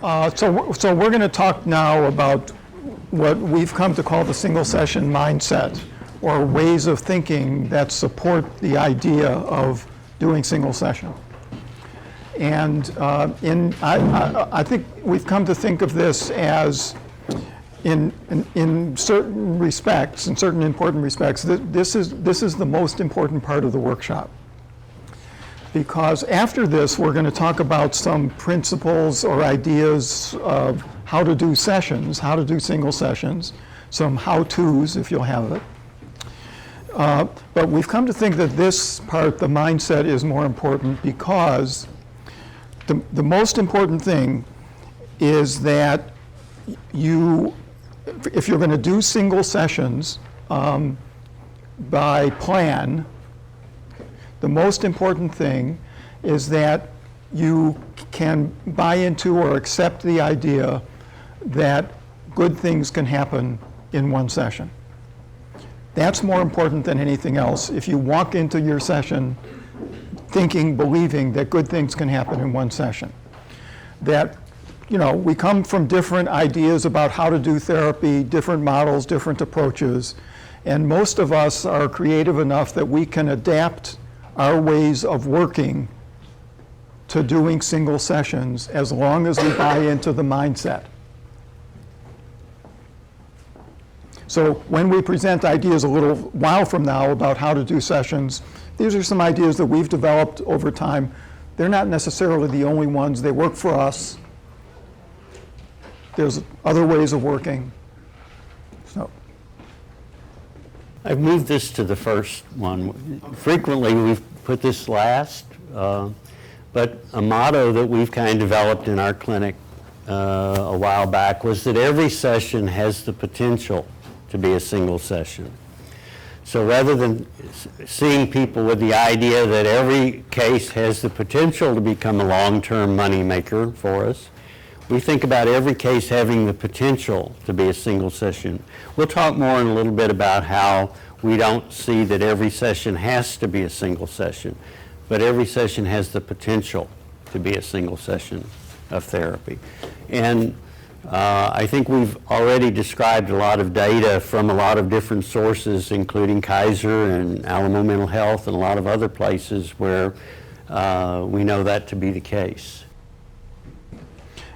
So we're going to talk now about what we've come to call the single session mindset, or ways of thinking that support the idea of doing single session. And I think we've come to think of this as, in certain respects, in certain important respects, this is the most important part of the workshop. Because after this, we're going to talk about some principles or ideas of how to do sessions, how to do single sessions, some how-tos, if you'll have it. But we've come to think that this part, the mindset, is more important because the most important thing is that if you're going to do single sessions by plan, the most important thing is that you can buy into or accept the idea that good things can happen in one session. That's more important than anything else. If you walk into your session thinking, believing that good things can happen in one session, that, you know, we come from different ideas about how to do therapy, different models, different approaches, and most of us are creative enough that we can adapt our ways of working to doing single sessions as long as we buy into the mindset. So when we present ideas a little while from now about how to do sessions, these are some ideas that we've developed over time. They're not necessarily the only ones. They work for us. There's other ways of working. So I've moved this to the first one. Frequently we've put this last, but a motto that we've kind of developed in our clinic a while back was that every session has the potential to be a single session. So rather than seeing people with the idea that every case has the potential to become a long-term money maker for us, we think about every case having the potential to be a single session. We'll talk more in a little bit about how we don't see that every session has to be a single session, but every session has the potential to be a single session of therapy. And I think we've already described a lot of data from a lot of different sources, including Kaiser and Alamo Mental Health and a lot of other places where we know that to be the case.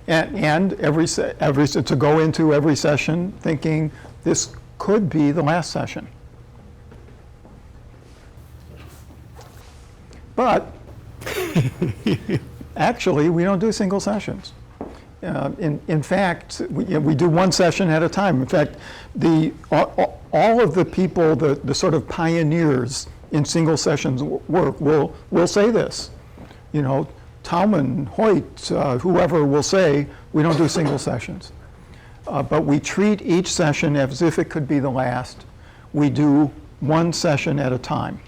And to go into every session thinking this could be the last session. But actually, we don't do single sessions. In fact, we do one session at a time. In fact, all of the people, the sort of pioneers in single sessions work will say this. You know, Tauman, Hoyt, whoever will say, we don't do single sessions. But we treat each session as if it could be the last. We do one session at a time.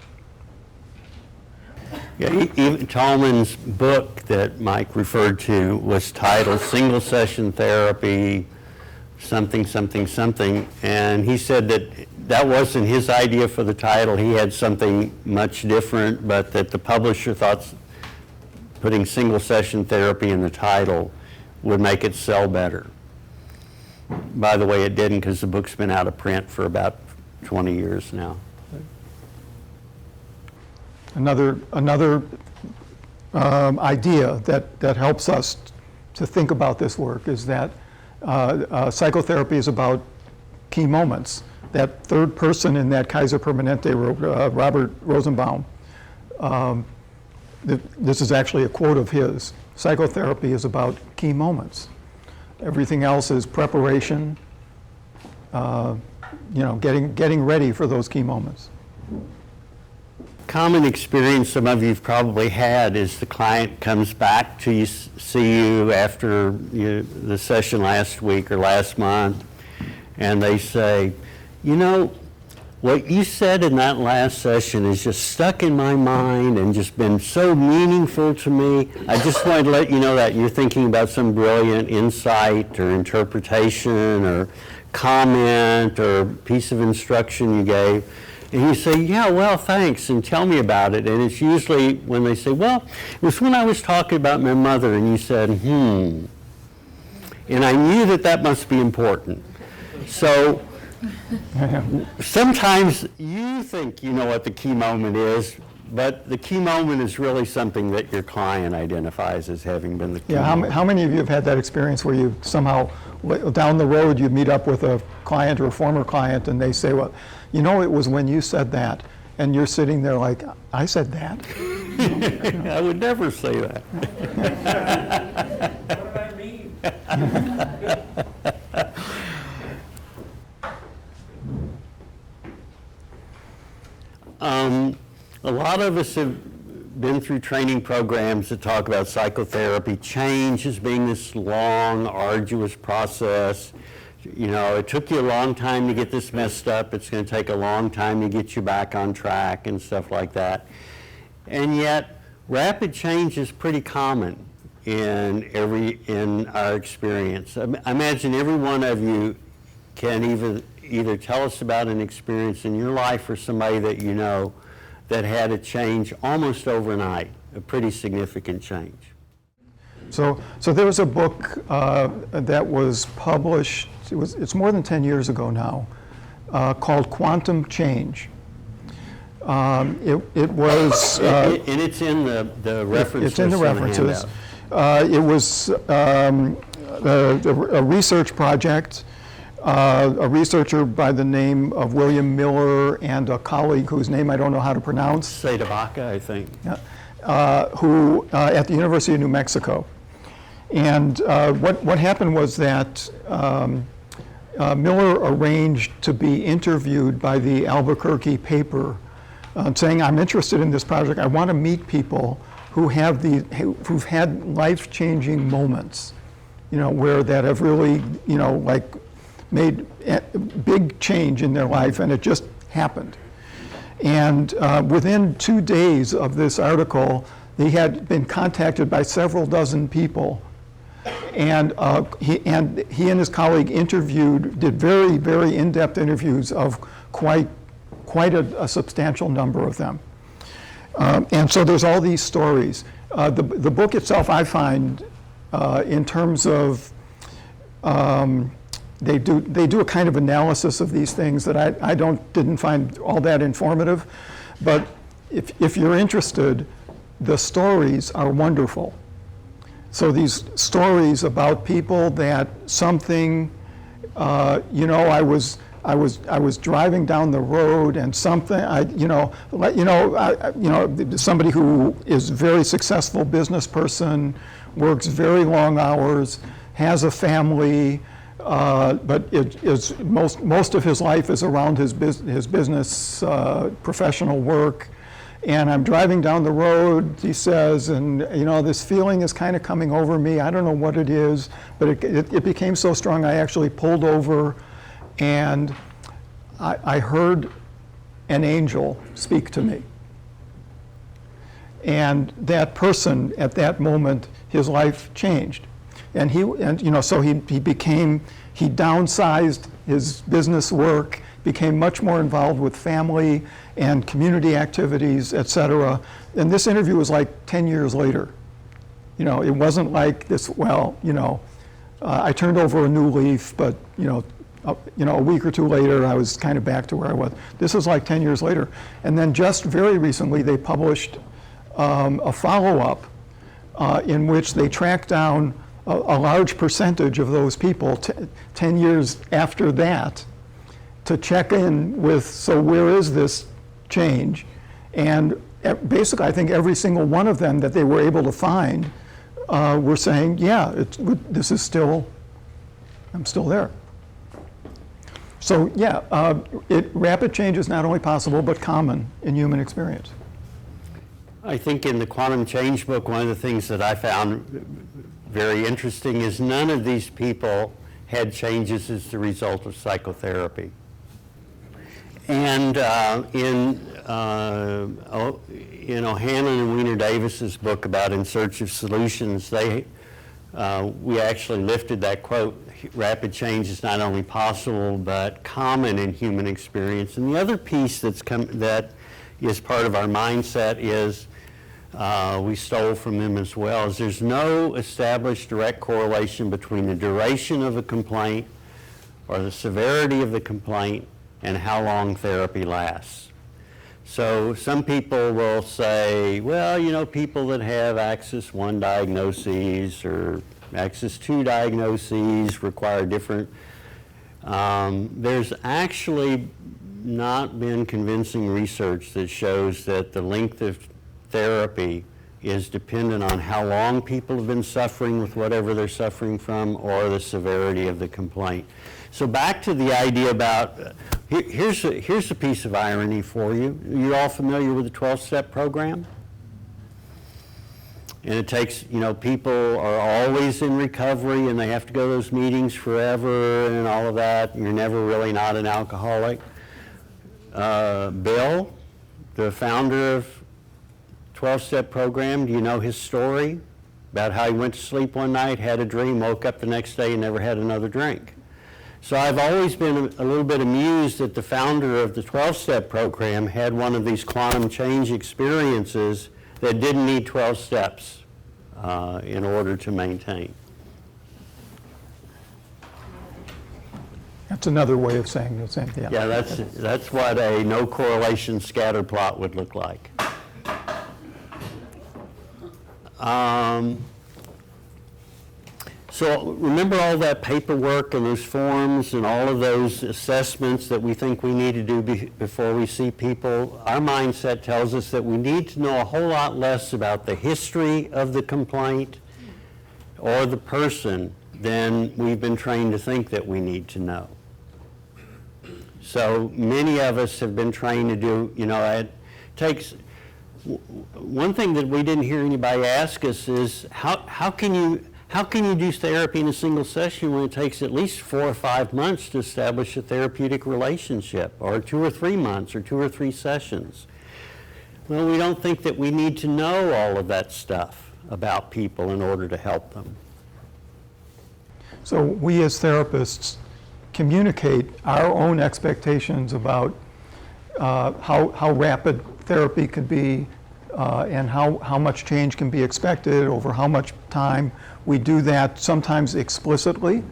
Yeah, even Tallman's book that Mike referred to was titled Single Session Therapy, something, something, something. And he said that that wasn't his idea for the title. He had something much different, but that the publisher thought putting single session therapy in the title would make it sell better. By the way, it didn't, because the book's been out of print for about 20 years now. Another idea that helps us to think about this work is that psychotherapy is about key moments. That third person in that Kaiser Permanente wrote, Robert Rosenbaum, this is actually a quote of his. Psychotherapy is about key moments. Everything else is preparation, getting ready for those key moments. Common experience some of you've probably had is the client comes back to see you after the session last week or last month, and they say, you know, what you said in that last session is just stuck in my mind and just been so meaningful to me. I just wanted to let you know that you're thinking about some brilliant insight or interpretation or comment or piece of instruction you gave. And you say, yeah, well, thanks, and tell me about it. And it's usually when they say, well, it was when I was talking about my mother, and you said, And I knew that that must be important. So sometimes you think you know what the key moment is, but the key moment is really something that your client identifies as having been the key Yeah, moment. how many of you have had that experience where you somehow, down the road, you meet up with a client or a former client and they say, well, you know, it was when you said that, and you're sitting there like, I said that? I would never say that. What do I mean? A lot of us have been through training programs that talk about psychotherapy. Change as being this long, arduous process. You know, it took you a long time to get this messed up. It's going to take a long time to get you back on track and stuff like that. And yet, rapid change is pretty common in our experience. I imagine every one of you can either tell us about an experience in your life or somebody that you know that had a change almost overnight, a pretty significant change. So there was a book that was published, it's more than 10 years ago now, called Quantum Change. It was... and it's in the reference. It's in the references. It was a research project. A researcher by the name of William Miller and a colleague whose name I don't know how to pronounce. Sedabaka, I think. Who at the University of New Mexico. And what happened was that Miller arranged to be interviewed by the Albuquerque paper, saying, I'm interested in this project. I want to meet people who've had life-changing moments, you know, where that have really, you know, like made a big change in their life, and it just happened. And within 2 days of this article, he had been contacted by several dozen people. And he and his colleague did very, very in-depth interviews of quite a substantial number of them. And so there's all these stories. The book itself, I find, in terms of, they do a kind of analysis of these things that I didn't find all that informative. But if you're interested, the stories are wonderful. So these stories about people that something, you know, I was driving down the road and something, somebody who is a very successful business person, works very long hours, has a family, but most of his life is around his business, professional work. And I'm driving down the road, he says, and you know, this feeling is kind of coming over me. I don't know what it is, but it became so strong I actually pulled over, and I heard an angel speak to me. And that person, at that moment, his life changed. And so he downsized his business work, became much more involved with family and community activities, et cetera. And this interview was like 10 years later. You know, it wasn't like this, well, you know, I turned over a new leaf, but, a week or two later, I was kind of back to where I was. This was like 10 years later. And then just very recently, they published a follow-up in which they tracked down a large percentage of those people 10 years after that to check in with, so where is this change? And basically, I think every single one of them that they were able to find were saying, yeah, I'm still there. So yeah, rapid change is not only possible, but common in human experience. I think in the Quantum Change book, one of the things that I found very interesting is none of these people had changes as the result of psychotherapy. And in Hanlon and Weiner Davis's book about In Search of Solutions, we actually lifted that quote, rapid change is not only possible but common in human experience. And the other piece that is part of our mindset is we stole from them as well, is there's no established direct correlation between the duration of a complaint or the severity of the complaint and how long therapy lasts. So some people will say, well, you know, people that have Axis 1 diagnoses or Axis 2 diagnoses require different. There's actually not been convincing research that shows that the length of therapy is dependent on how long people have been suffering with whatever they're suffering from or the severity of the complaint. So back to the idea about, here's a piece of irony for you. You're all familiar with the 12-step program? And it takes, you know, people are always in recovery and they have to go to those meetings forever and all of that. You're never really not an alcoholic. Bill, the founder of 12-step program, do you know his story about how he went to sleep one night, had a dream, woke up the next day and never had another drink? So I've always been a little bit amused that the founder of the 12-step program had one of these quantum change experiences that didn't need 12 steps in order to maintain. That's another way of saying the same thing. Yeah, that's what a no correlation scatter plot would look like. So remember all that paperwork and those forms and all of those assessments that we think we need to do before we see people? Our mindset tells us that we need to know a whole lot less about the history of the complaint or the person than we've been trained to think that we need to know. So many of us have been trained to do, you know, it takes, one thing that we didn't hear anybody ask us is, how can you do therapy in a single session when it takes at least 4 or 5 months to establish a therapeutic relationship, or 2 or 3 months, or 2 or 3 sessions? Well, we don't think that we need to know all of that stuff about people in order to help them. So we as therapists communicate our own expectations about how rapid therapy could be and how much change can be expected over how much time. We do that sometimes explicitly.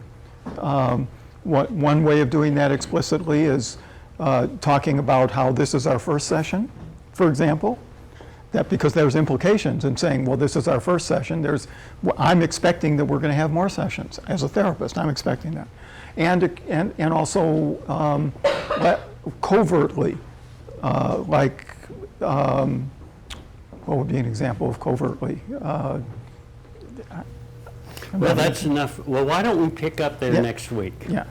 One way of doing that explicitly is talking about how this is our first session, for example. That because there's implications in saying, well, this is our first session. I'm expecting that we're going to have more sessions. As a therapist, I'm expecting that. And also covertly, like, what would be an example of covertly? Well, that's enough. Well, why don't we pick up there next week? Yeah.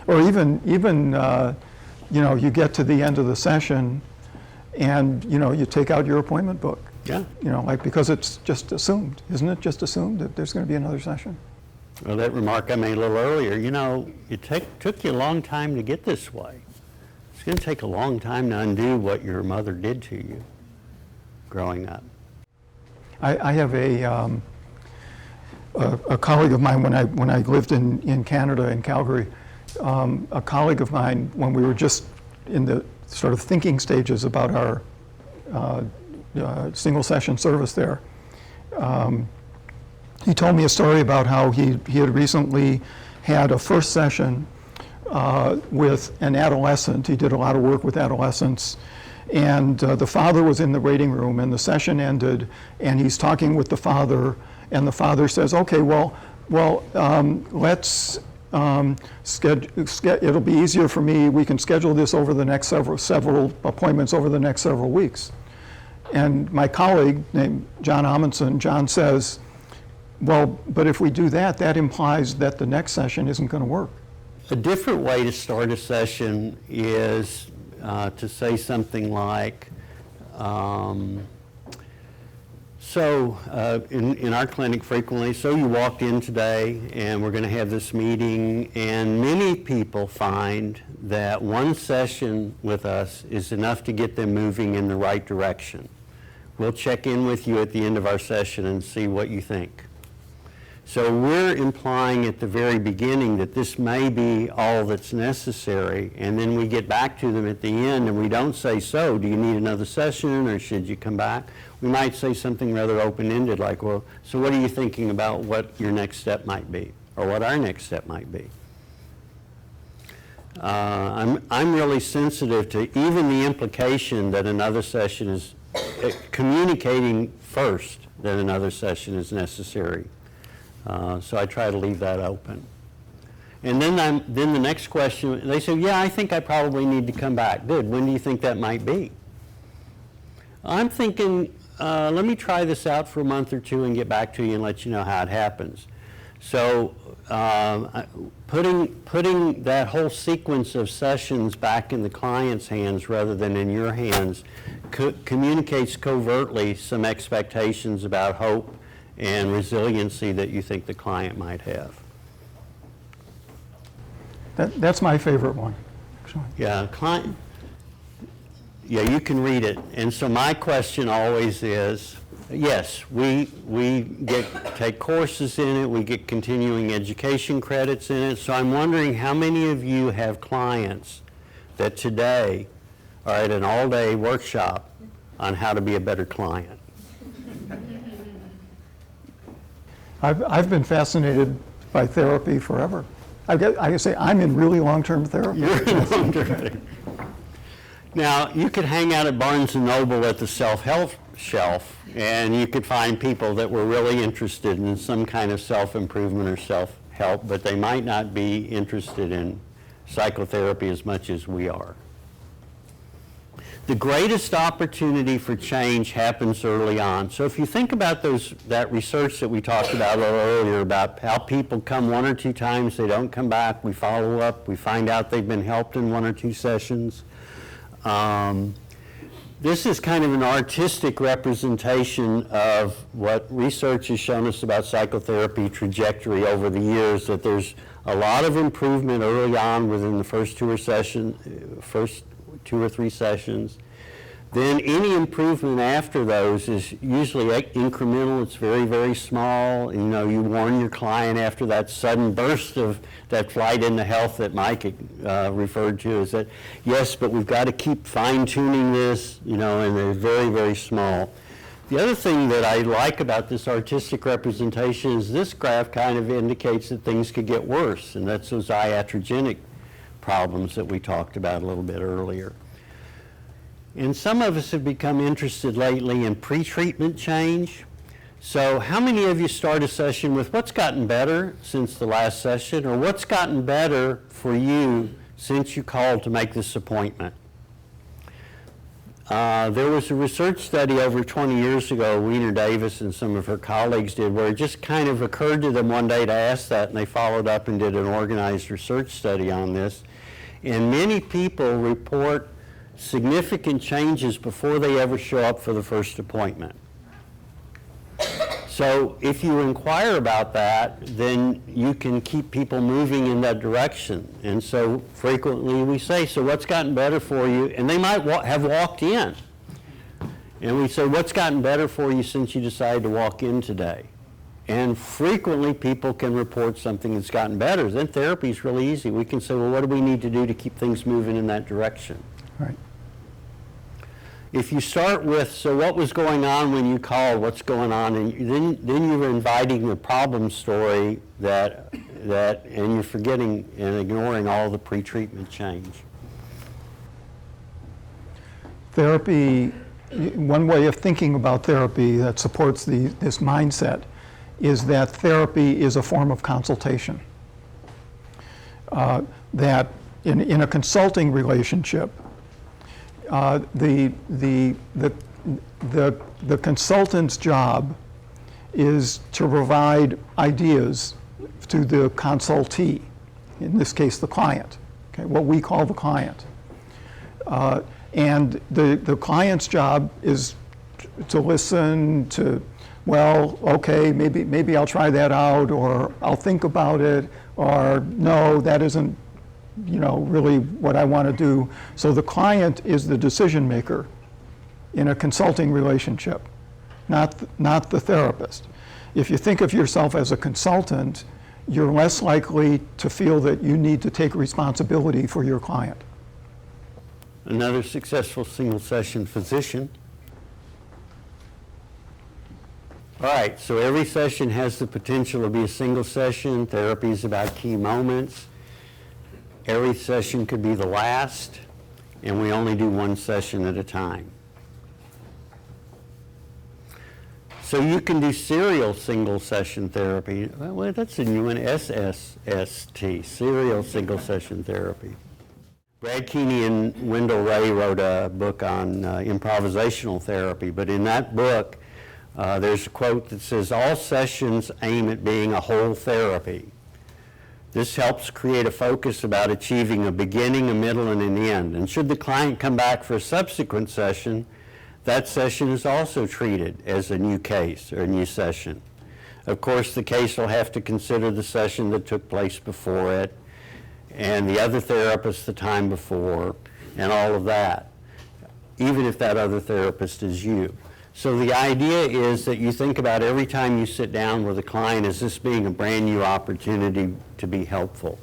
Or even you know, you get to the end of the session and, you know, you take out your appointment book. Yeah. You know, like, because it's just assumed, isn't it just assumed that there's going to be another session? Well, that remark I made a little earlier, you know, it took you a long time to get this way. It's going to take a long time to undo what your mother did to you growing up. I have a colleague of mine when I lived in Canada, in Calgary, a colleague of mine, when we were just in the sort of thinking stages about our single session service there, he told me a story about how he had recently had a first session with an adolescent. He did a lot of work with adolescents, and the father was in the waiting room, and the session ended, and he's talking with the father, and the father says, okay, well, let's it'll be easier for me. We can schedule this over the next several appointments over the next several weeks. And my colleague named John Amundsen, John says, well, but if we do that, that implies that the next session isn't going to work. A different way to start a session is to say something like, in our clinic frequently, so you walked in today and we're going to have this meeting, and many people find that one session with us is enough to get them moving in the right direction. We'll check in with you at the end of our session and see what you think. So we're implying at the very beginning that this may be all that's necessary, and then we get back to them at the end and we don't say, so do you need another session or should you come back? We might say something rather open-ended like, well, so what are you thinking about what your next step might be or what our next step might be? I'm really sensitive to even the implication that another session is communicating first that another session is necessary. So I try to leave that open. And then the next question, they say, yeah, I think I probably need to come back. Good. When do you think that might be? I'm thinking, let me try this out for a month or two and get back to you and let you know how it happens. So putting that whole sequence of sessions back in the client's hands rather than in your hands communicates covertly some expectations about hope and resiliency that you think the client might have. That's my favorite one, actually. Yeah, you can read it. And so my question always is, yes, we take courses in it, we get continuing education credits in it, so I'm wondering how many of you have clients that today are at an all-day workshop on how to be a better client? I've been fascinated by therapy forever. I can say I'm in really long-term therapy. You're in long-term therapy. Now, you could hang out at Barnes & Noble at the self-help shelf, and you could find people that were really interested in some kind of self-improvement or self-help, but they might not be interested in psychotherapy as much as we are. The greatest opportunity for change happens early on. So if you think about that research that we talked about a little earlier about how people come one or two times, they don't come back, we follow up, we find out they've been helped in one or two sessions. This is kind of an artistic representation of what research has shown us about psychotherapy trajectory over the years, that there's a lot of improvement early on within the first two or three sessions. Then any improvement after those is usually incremental. It's very, very small. You know, you warn your client after that sudden burst of that flight into health that Mike referred to, is that, yes, but we've got to keep fine-tuning this, you know, and they're very, very small. The other thing that I like about this artistic representation is this graph kind of indicates that things could get worse, and that's those iatrogenic problems that we talked about a little bit earlier. And some of us have become interested lately in pre-treatment change. So how many of you start a session with what's gotten better since the last session, or what's gotten better for you since you called to make this appointment? There was a research study over 20 years ago, Weiner Davis and some of her colleagues did, where it just kind of occurred to them one day to ask that, and they followed up and did an organized research study on this. And many people report significant changes before they ever show up for the first appointment. So if you inquire about that, then you can keep people moving in that direction. And so frequently we say, so what's gotten better for you? And they might have walked in. And we say, what's gotten better for you since you decided to walk in today? And frequently people can report something that's gotten better. Then therapy is really easy. We can say, well, what do we need to do to keep things moving in that direction? Right. If you start with, so what was going on when you called, what's going on, and then you're inviting the problem story and you're forgetting and ignoring all the pre-treatment change. Therapy, one way of thinking about therapy that supports this mindset is that therapy is a form of consultation. That in a consulting relationship, the consultant's job is to provide ideas to the consultee, in this case the client, okay, what we call the client. And the client's job is to listen to, well, okay, maybe I'll try that out, or I'll think about it, or no, that isn't, you know, really what I want to do. So the client is the decision maker in a consulting relationship, not the therapist. If you think of yourself as a consultant, you're less likely to feel that you need to take responsibility for your client. Another successful single session physician. All right, so every session has the potential to be a single session. Therapy is about key moments. Every session could be the last, and we only do one session at a time. So you can do serial single session therapy. Well, that's a new one, SST, serial single session therapy. Brad Keeney and Wendell Ray wrote a book on improvisational therapy, but in that book, there's a quote that says, "All sessions aim at being a whole therapy. This helps create a focus about achieving a beginning, a middle, and an end. And should the client come back for a subsequent session, that session is also treated as a new case or a new session. Of course, the case will have to consider the session that took place before it, and the other therapist the time before, and all of that, even if that other therapist is you." So the idea is that you think about every time you sit down with a client as this being a brand new opportunity to be helpful.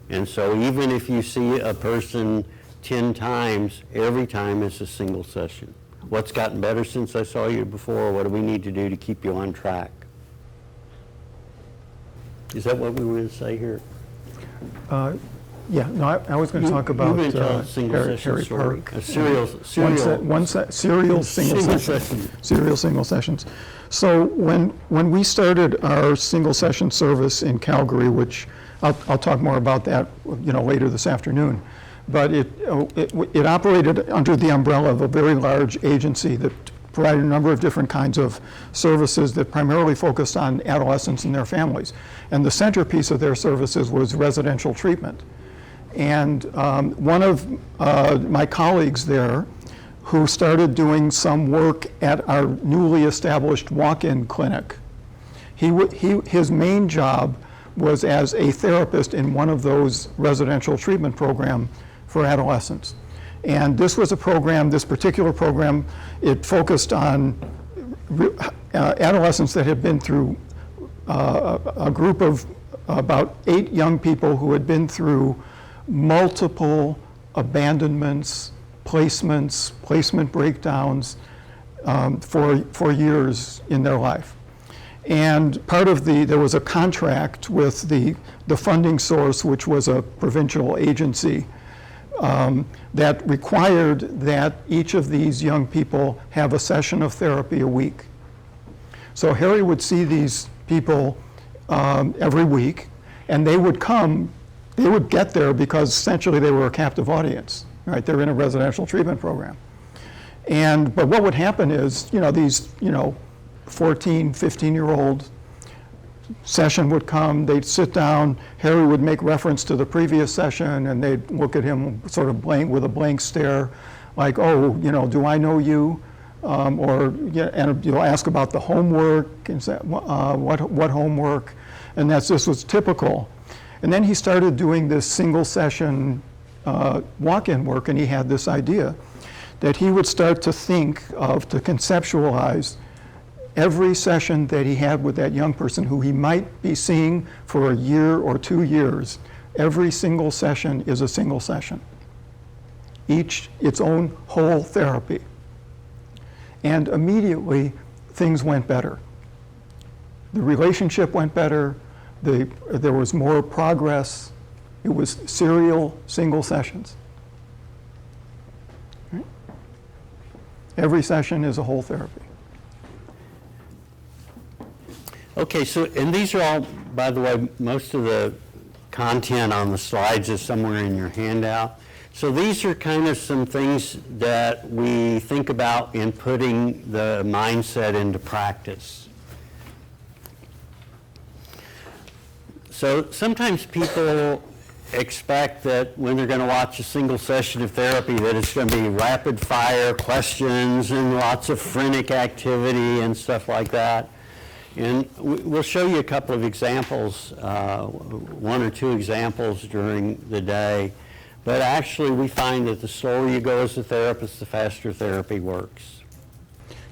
And so even if you see a person 10 times, every time is a single session. What's gotten better since I saw you before? What do we need to do to keep you on track? Is that what we were going to say here? Yeah, no, I was going to talk about You've been telling a single session Harry story. Park. A serial Serial single sessions. Serial single sessions. So when we started our single session service in Calgary, which I'll talk more about that, later this afternoon, but it operated under the umbrella of a very large agency that provided a number of different kinds of services that primarily focused on adolescents and their families. And the centerpiece of their services was residential treatment. And one of my colleagues there, who started doing some work at our newly established walk-in clinic, his main job was as a therapist in one of those residential treatment programs for adolescents. And this was a program, this particular program, it focused on adolescents that had been through a group of about 8 young people who had been through multiple abandonments, placement breakdowns for years in their life. And part of there was a contract with the funding source, which was a provincial agency, that required that each of these young people have a session of therapy a week. So Harry would see these people every week, and they would get there because essentially they were a captive audience, right? They're in a residential treatment program. But what would happen is, these, 14, 15-year-old session would come, they'd sit down, Harry would make reference to the previous session, and they'd look at him sort of with a blank stare, like, "Oh, do I know you?" And you'll ask about the homework, and say, what homework? And this was typical. And then he started doing this single session walk-in work, and he had this idea that he would start to to conceptualize every session that he had with that young person who he might be seeing for a year or 2 years. Every single session is a single session, each its own whole therapy. And immediately things went better. The relationship went better, there was more progress. It was serial single sessions. Right? Every session is a whole therapy. Okay, so, and these are all, by the way, most of the content on the slides is somewhere in your handout. So these are kind of some things that we think about in putting the mindset into practice. So sometimes people expect that when they're going to watch a single session of therapy that it's going to be rapid fire questions and lots of frenetic activity and stuff like that. And we'll show you a couple of examples, 1 or 2 examples during the day. But actually, we find that the slower you go as a therapist, the faster therapy works.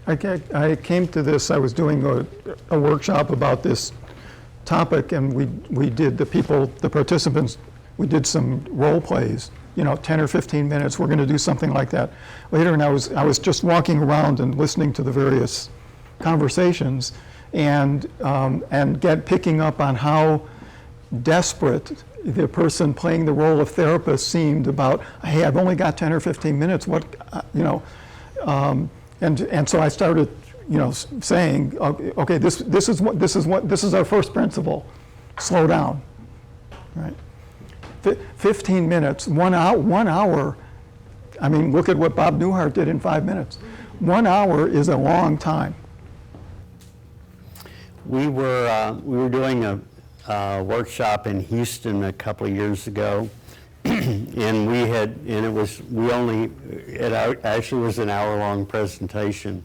I came to this, I was doing a workshop about this topic, and we did, the participants, we did some role plays, 10 or 15 minutes. We're going to do something like that later, and I was just walking around and listening to the various conversations and picking up on how desperate the person playing the role of therapist seemed about, hey, I've only got 10 or 15 minutes, and so I started, saying, okay, this is our first principle. Slow down, right? 15 minutes, 1 hour. I mean, look at what Bob Newhart did in 5 minutes. 1 hour is a long time. We were doing a workshop in Houston a couple of years ago, and it actually was an hour-long presentation,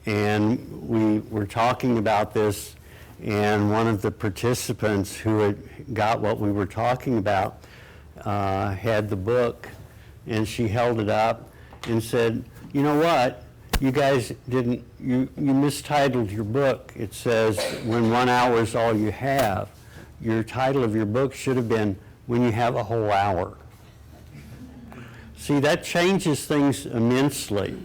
and we were talking about this, and one of the participants who had got what we were talking about had the book, and she held it up and said, you know what, you guys you mistitled your book. It says, when 1 hour is all you have. Your title of your book should have been, when you have a whole hour. See, that changes things immensely.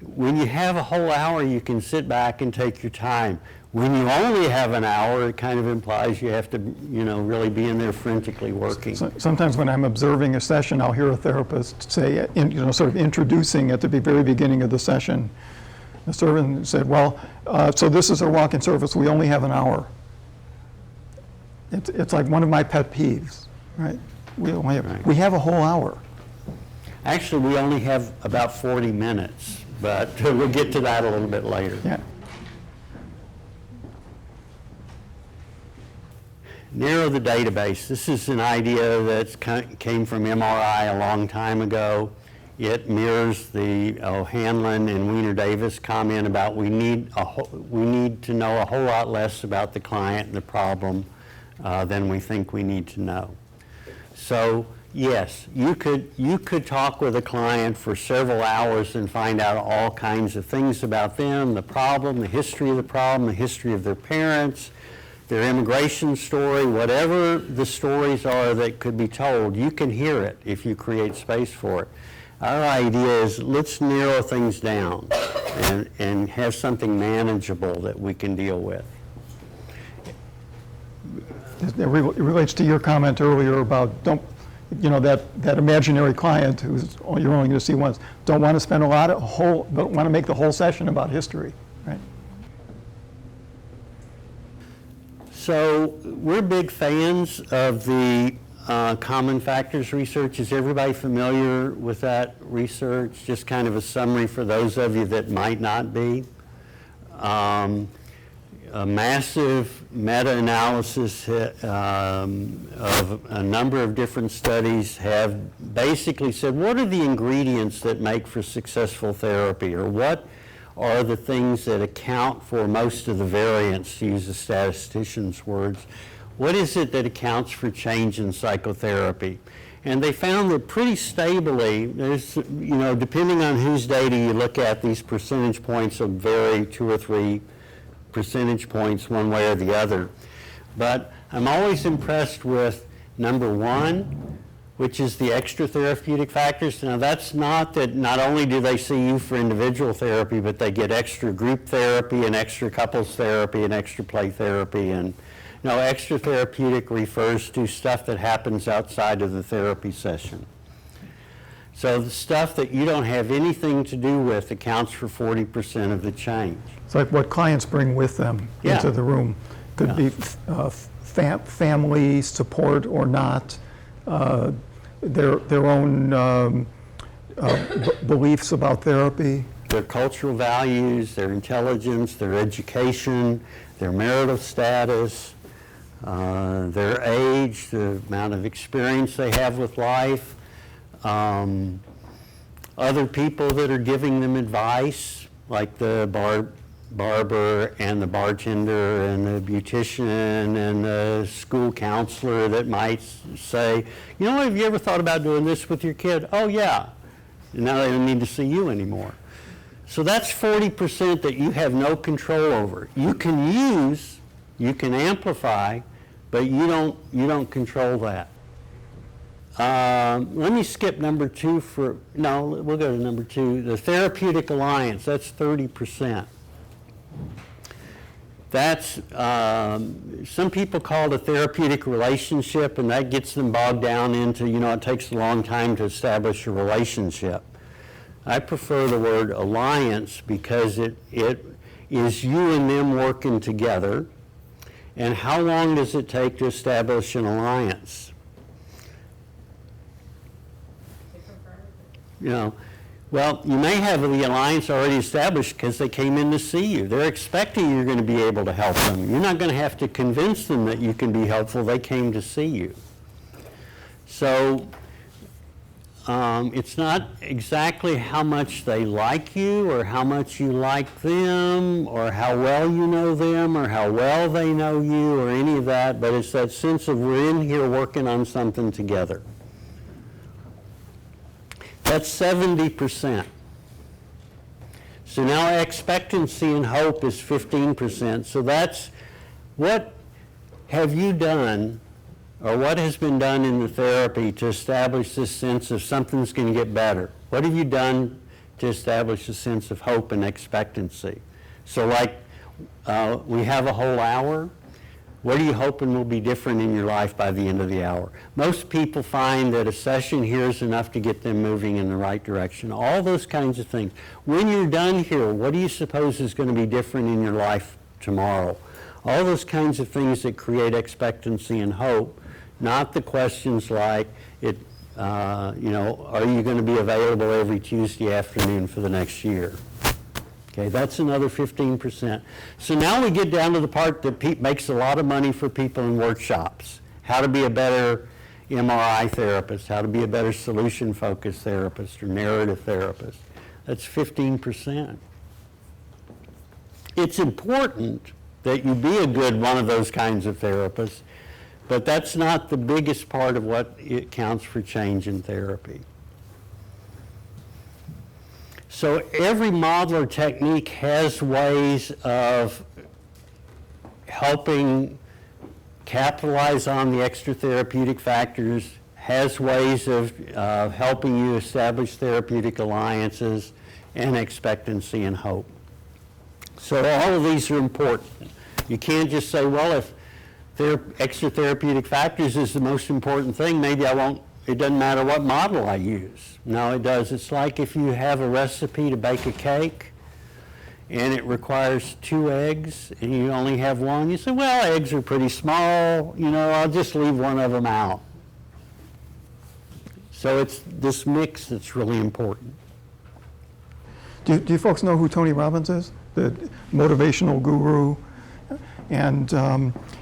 When you have a whole hour, you can sit back and take your time. When you only have an hour, it kind of implies you have to, really be in there frantically working. Sometimes when I'm observing a session, I'll hear a therapist say, sort of introducing at the very beginning of the session, the servant said, well, so this is our walk-in service. We only have an hour. It's like one of my pet peeves, right? We have a whole hour. Actually, we only have about 40 minutes, but we'll get to that a little bit later. Yeah. Narrow the database. This is an idea that came from MRI a long time ago. It mirrors the O'Hanlon and Weiner-Davis comment about we need to know a whole lot less about the client and the problem than we think we need to know. So yes, you could talk with a client for several hours and find out all kinds of things about them, the problem, the history of the problem, the history of their parents, their immigration story, whatever the stories are that could be told, you can hear it if you create space for it. Our idea is let's narrow things down and have something manageable that we can deal with. It relates to your comment earlier about that imaginary client who's you're only going to see once. Don't want to spend don't want to make the whole session about history, right? So we're big fans of the common factors research. Is everybody familiar with that research? Just kind of a summary for those of you that might not be. A massive meta-analysis of a number of different studies have basically said, what are the ingredients that make for successful therapy, or what are the things that account for most of the variance, to use a statistician's words? What is it that accounts for change in psychotherapy? And they found that pretty stably, there's, depending on whose data you look at, these percentage points will vary 2 or 3 percentage points one way or the other. But I'm always impressed with number 1, which is the extra therapeutic factors. Now that's not that not only do they see you for individual therapy, but they get extra group therapy and extra couples therapy and extra play therapy. And extra therapeutic refers to stuff that happens outside of the therapy session. So the stuff that you don't have anything to do with accounts for 40% of the change. It's like what clients bring with them into the room. Could be family support or not, their own beliefs about therapy. Their cultural values, their intelligence, their education, their marital status, their age, the amount of experience they have with life, other people that are giving them advice, like the barber and the bartender and the beautician and the school counselor that might say, have you ever thought about doing this with your kid? Oh yeah, now they don't need to see you anymore. So that's 40% that you have no control over. You can use, you can amplify, but you don't control that. Let me skip number 2 for, no, we'll go to number 2. The therapeutic alliance, that's 30%. That's, some people call it a therapeutic relationship, and that gets them bogged down into, it takes a long time to establish a relationship. I prefer the word alliance because it is you and them working together. And how long does it take to establish an alliance? Well, you may have the alliance already established because they came in to see you. They're expecting you're going to be able to help them. You're not going to have to convince them that you can be helpful. They came to see you. So it's not exactly how much they like you or how much you like them or how well you know them or how well they know you or any of that, but it's that sense of we're in here working on something together. That's 70%. So now expectancy and hope is 15%. So that's what have you done or what has been done in the therapy to establish this sense of something's going to get better? What have you done to establish a sense of hope and expectancy? So like we have a whole hour. What are you hoping will be different in your life by the end of the hour? Most people find that a session here is enough to get them moving in the right direction. All those kinds of things. When you're done here, what do you suppose is going to be different in your life tomorrow? All those kinds of things that create expectancy and hope, not the questions like, are you going to be available every Tuesday afternoon for the next year? Okay, that's another 15%. So now we get down to the part that makes a lot of money for people in workshops. How to be a better MRI therapist, how to be a better solution-focused therapist or narrative therapist. That's 15%. It's important that you be a good one of those kinds of therapists, but that's not the biggest part of what it counts for change in therapy. So every model or technique has ways of helping capitalize on the extra therapeutic factors, has ways of helping you establish therapeutic alliances and expectancy and hope. So all of these are important. You can't just say, well, if extra therapeutic factors is the most important thing, maybe it doesn't matter what model I use. No, it does. It's like if you have a recipe to bake a cake and it requires 2 eggs and you only have 1. You say, well, eggs are pretty small, I'll just leave one of them out. So it's this mix that's really important. Do you folks know who Tony Robbins is? The motivational guru. And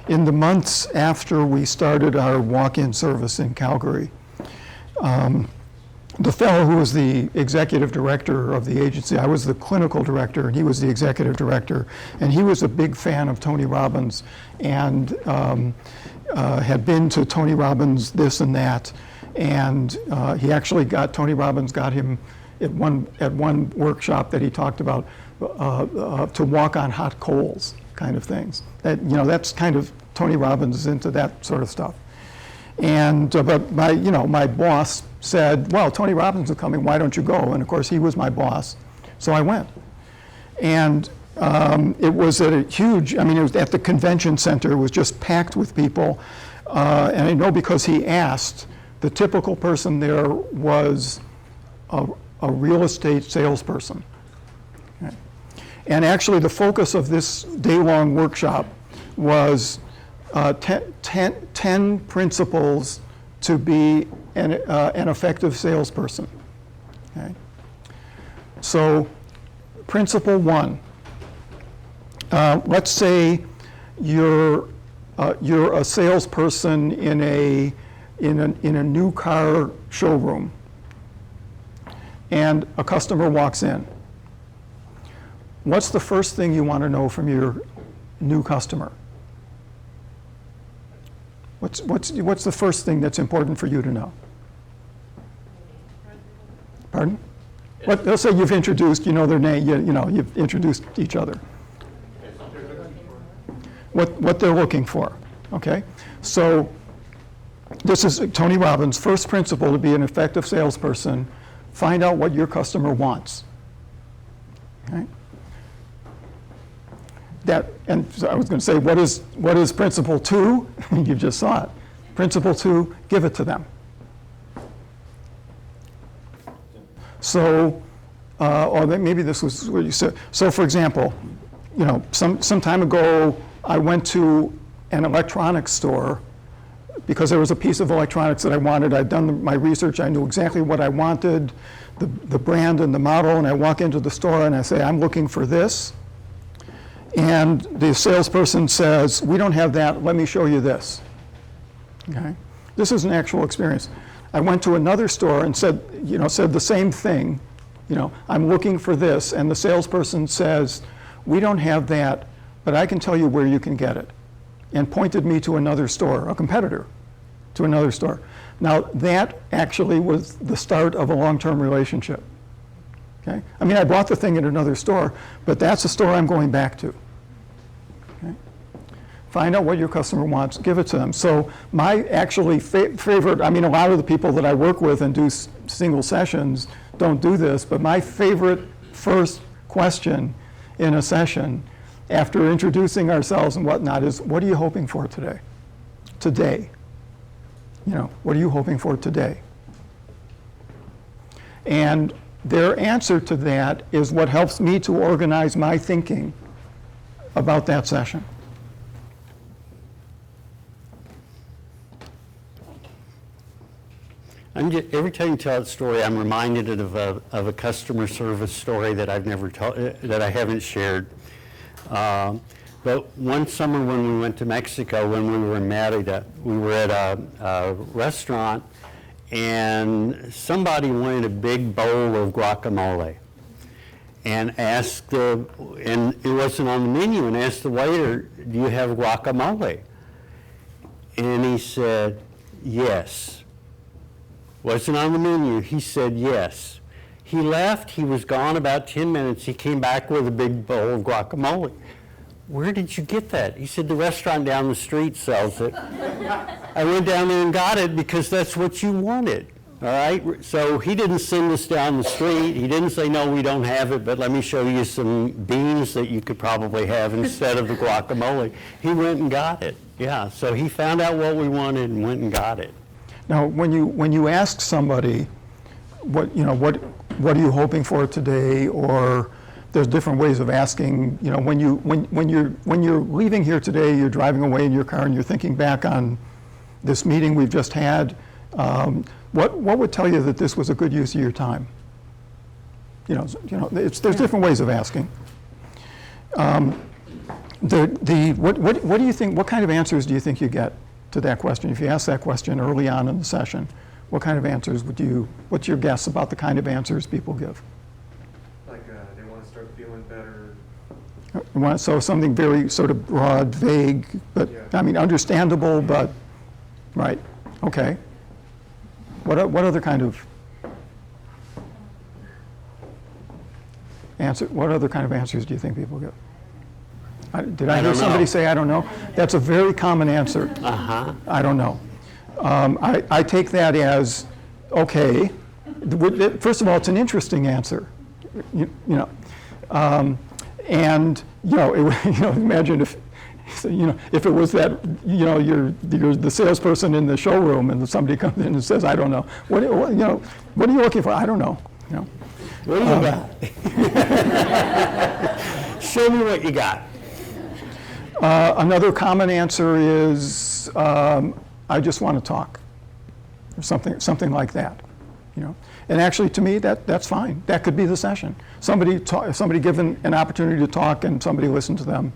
in the months after we started our walk-in service in Calgary, the fellow who was the executive director of the agency, I was the clinical director, and he was the executive director, and he was a big fan of Tony Robbins and had been to Tony Robbins this and that, and he actually Tony Robbins got him at one workshop that he talked about to walk on hot coals kind of things. That's kind of, Tony Robbins is into that sort of stuff. And but my boss said, well, Tony Robbins is coming, why don't you go? And of course he was my boss, so I went. And it was at a huge, it was at the convention center, it was just packed with people. And I know because he asked, the typical person there was a real estate salesperson. Okay. And actually the focus of this day-long workshop was 10 principles to be an effective salesperson. Okay? So, principle 1. Let's say you're a salesperson in a new car showroom, and a customer walks in. What's the first thing you want to know from your new customer? What's the first thing that's important for you to know? Pardon? Let's say you've introduced, you know their name, you know, you've introduced each other. What they're looking for, okay? So this is Tony Robbins' first principle to be an effective salesperson: find out what your customer wants, okay? And so I was going to say, what is principle 2? You just saw it. Principle 2, give it to them. So, or maybe this was what you said. So for example, you know, some time ago, I went to an electronics store because there was a piece of electronics that I wanted. I'd done my research. I knew exactly what I wanted, the brand and the model, and I walk into the store and I say, I'm looking for this. And the salesperson says, we don't have that, let me show you this. Okay? This is an actual experience. I went to another store and said the same thing, you know, I'm looking for this, and the salesperson says, we don't have that, but I can tell you where you can get it, and pointed me to another store, a competitor, to another store. Now, that actually was the start of a long-term relationship. Okay? I mean, I bought the thing at another store, but that's the store I'm going back to. Okay? Find out what your customer wants, give it to them. So my actually favorite, I mean, a lot of the people that I work with and do single sessions don't do this, but my favorite first question in a session after introducing ourselves and whatnot is, what are you hoping for today? Today. You know, what are you hoping for today? And their answer to that is what helps me to organize my thinking about that session. Every time you tell that story, I'm reminded of a customer service story that I've never told, that I haven't shared. But one summer when we went to Mexico, when we were in Mérida, we were at a restaurant, and somebody wanted a big bowl of guacamole, and asked and it wasn't on the menu, and asked the waiter, do you have guacamole? And he said, yes. Wasn't on the menu. He said yes. He left. He was gone about 10 minutes. He came back with a big bowl of guacamole. Where did you get that? He said, the restaurant down the street sells it. I went down there and got it because that's what you wanted. All right? So he didn't send us down the street. He didn't say, no, we don't have it, but let me show you some beans that you could probably have instead of the guacamole. He went and got it. Yeah, so he found out what we wanted and went and got it. Now, when you ask somebody, what are you hoping for today, or there's different ways of asking. You know, when you're leaving here today, you're driving away in your car and you're thinking back on this meeting we've just had. What would tell you that this was a good use of your time? There's different ways of asking. What do you think? What kind of answers do you think you get to that question? If you ask that question early on in the session, what kind of answers what's your guess about the kind of answers people give? Like they want to start feeling better. So something very sort of broad, vague, but Yeah. I mean understandable, but right, okay. What other kind of answer? What other kind of answers do you think people give? Did I hear somebody say I don't know? That's a very common answer. Uh-huh. I don't know. I take that as okay. First of all, it's an interesting answer. Imagine if if it was that you're the salesperson in the showroom and somebody comes in and says I don't know. What are you looking for? I don't know. What do you got? Show me what you got. Another common answer is, I just want to talk, or something like that, And actually, to me, that's fine. That could be the session. Somebody given an opportunity to talk and somebody listened to them.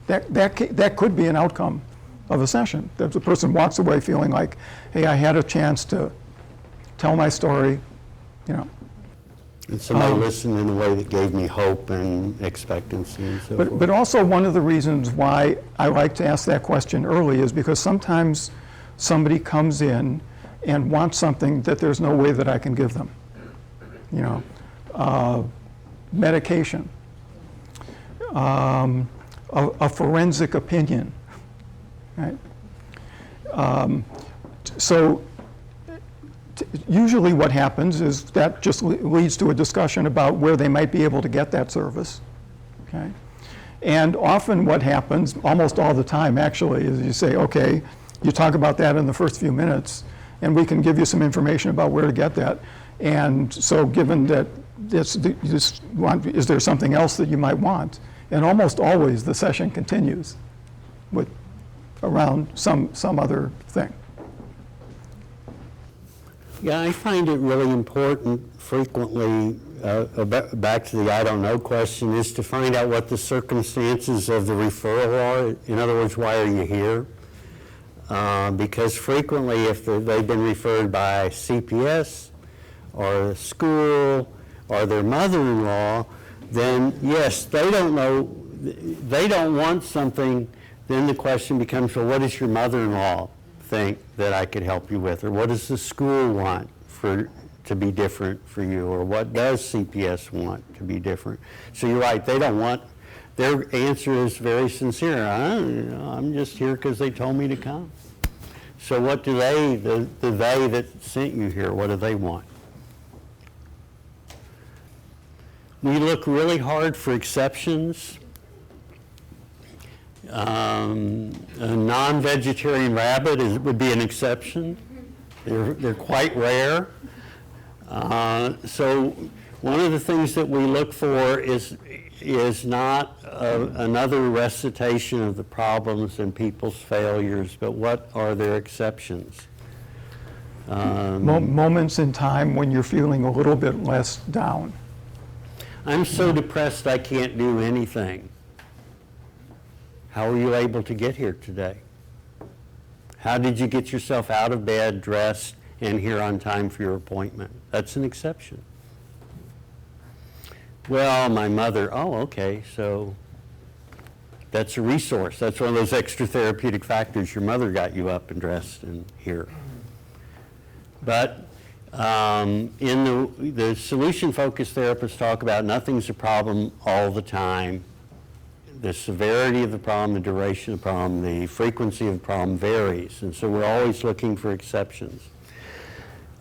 That could be an outcome of a session. That the person walks away feeling like, hey, I had a chance to tell my story, And somebody listened in a way that gave me hope and expectancy and so forth. But also one of the reasons why I like to ask that question early is because sometimes somebody comes in and wants something that there's no way that I can give them. medication, a forensic opinion, right? So usually what happens is that just leads to a discussion about where they might be able to get that service, okay? And often what happens, almost all the time actually, is you say, okay, you talk about that in the first few minutes, and we can give you some information about where to get that. And so given that is there something else that you might want? And almost always the session continues with around some other thing. Yeah, I find it really important frequently, back to the I don't know question, is to find out what the circumstances of the referral are. In other words, why are you here? Because frequently if they've been referred by CPS or school or their mother-in-law, then yes, they don't know, they don't want something, then the question becomes, well, what does your mother-in-law think that I could help you with? Or what does the school want to be different for you? Or what does CPS want to be different? So you're right, they don't want, their answer is very sincere. I'm just here because they told me to come. So what do they, the they that sent you here, what do they want? We look really hard for exceptions. A non-vegetarian rabbit would be an exception. They're quite rare. So one of the things that we look for is not another recitation of the problems and people's failures, but what are their exceptions? Moments in time when you're feeling a little bit less down. I'm so depressed I can't do anything. How were you able to get here today? How did you get yourself out of bed, dressed, and here on time for your appointment? That's an exception. Well, my mother, oh, okay, so that's a resource. That's one of those extra therapeutic factors. Your mother got you up and dressed and here. But in the solution-focused therapists talk about nothing's a problem all the time. The severity of the problem, the duration of the problem, the frequency of the problem varies, and so we're always looking for exceptions.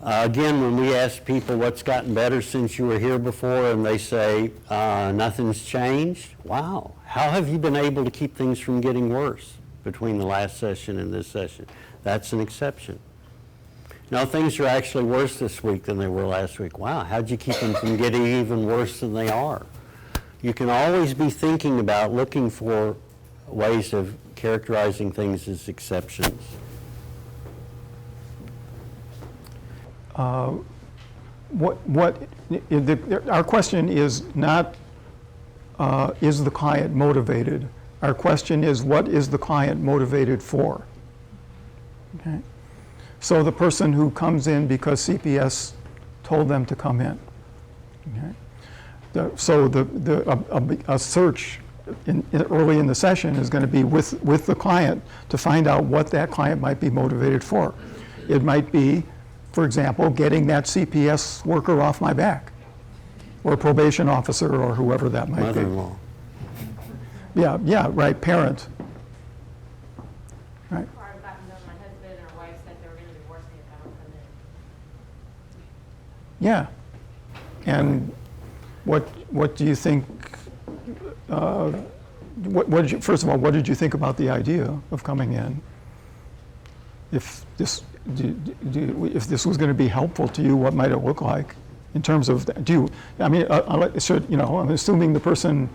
Again, when we ask people what's gotten better since you were here before, and they say nothing's changed, wow, how have you been able to keep things from getting worse between the last session and this session? That's an exception. Now things are actually worse this week than they were last week. Wow, how'd you keep them from getting even worse than they are? You can always be thinking about looking for ways of characterizing things as exceptions. Our question is not, is the client motivated? Our question is, what is the client motivated for? Okay. So the person who comes in because CPS told them to come in. Okay. A search early in the session is going to be with the client to find out what that client might be motivated for. It might be, for example, getting that CPS worker off my back, or probation officer, or whoever that might Mother-in-law. be. Yeah, right, parent. Right. Or I've gotten to know my husband or wife said they were going to divorce me if I don't come in. Yeah. And what do you think, first of all, what did you think about the idea of coming in? If this was going to be helpful to you, what might it look like in terms of, I'm assuming the person,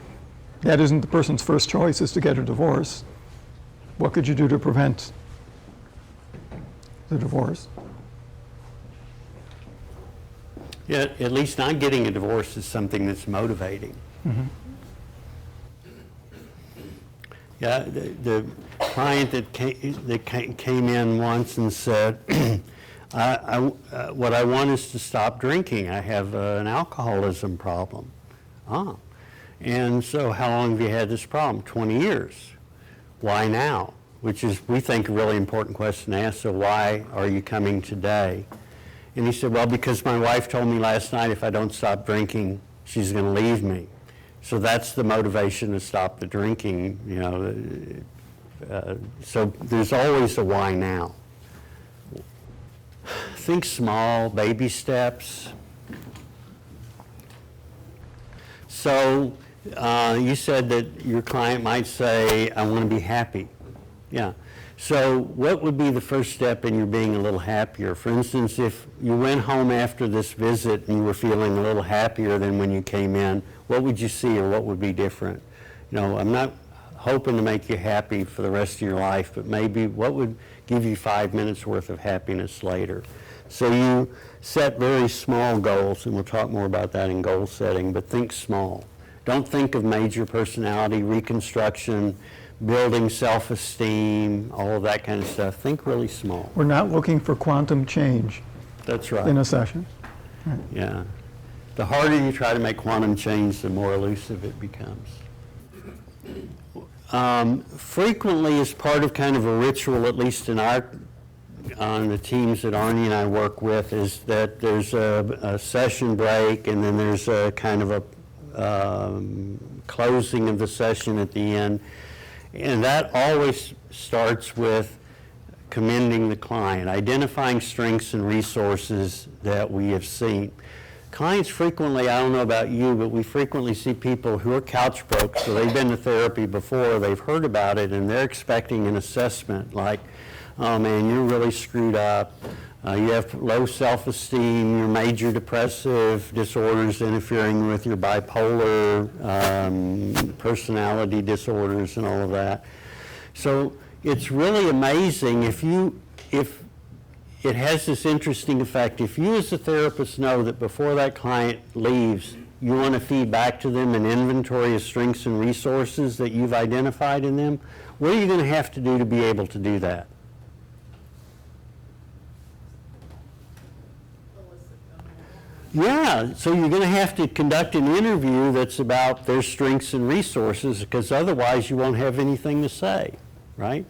that isn't the person's first choice is to get a divorce. What could you do to prevent the divorce? Yeah, at least not getting a divorce is something that's motivating. Mm-hmm. Yeah, the client that came in once and said, what I want is to stop drinking. I have an alcoholism problem. And so how long have you had this problem? 20 years. Why now? Which is, we think, a really important question to ask. So why are you coming today? And he said, well, because my wife told me last night if I don't stop drinking, she's going to leave me. So that's the motivation to stop the drinking, you know. So there's always a why now. Think small, baby steps. So you said that your client might say, I want to be happy. Yeah. So what would be the first step in your being a little happier? For instance, if you went home after this visit and you were feeling a little happier than when you came in, what would you see or what would be different? You know, I'm not hoping to make you happy for the rest of your life, but maybe what would give you 5 minutes worth of happiness later? So you set very small goals, and we'll talk more about that in goal setting, but think small. Don't think of major personality reconstruction, building self-esteem, all of that kind of stuff. Think really small. We're not looking for quantum change That's right. in a session. Yeah. The harder you try to make quantum change, the more elusive it becomes. Frequently, as part of kind of a ritual, at least on the teams that Arnie and I work with, is that there's a session break and then there's a kind of a closing of the session at the end. And that always starts with commending the client, identifying strengths and resources that we have seen. Clients frequently, I don't know about you, but we frequently see people who are couch broke, so they've been to therapy before, they've heard about it, and they're expecting an assessment like, oh man, you're really screwed up, you have low self-esteem, your major depressive disorders interfering with your bipolar personality disorders and all of that. So it's really amazing if it has this interesting effect. If you as a therapist know that before that client leaves, you want to feed back to them an inventory of strengths and resources that you've identified in them, what are you going to have to do to be able to do that? Yeah, so you're going to have to conduct an interview that's about their strengths and resources, because otherwise you won't have anything to say, right?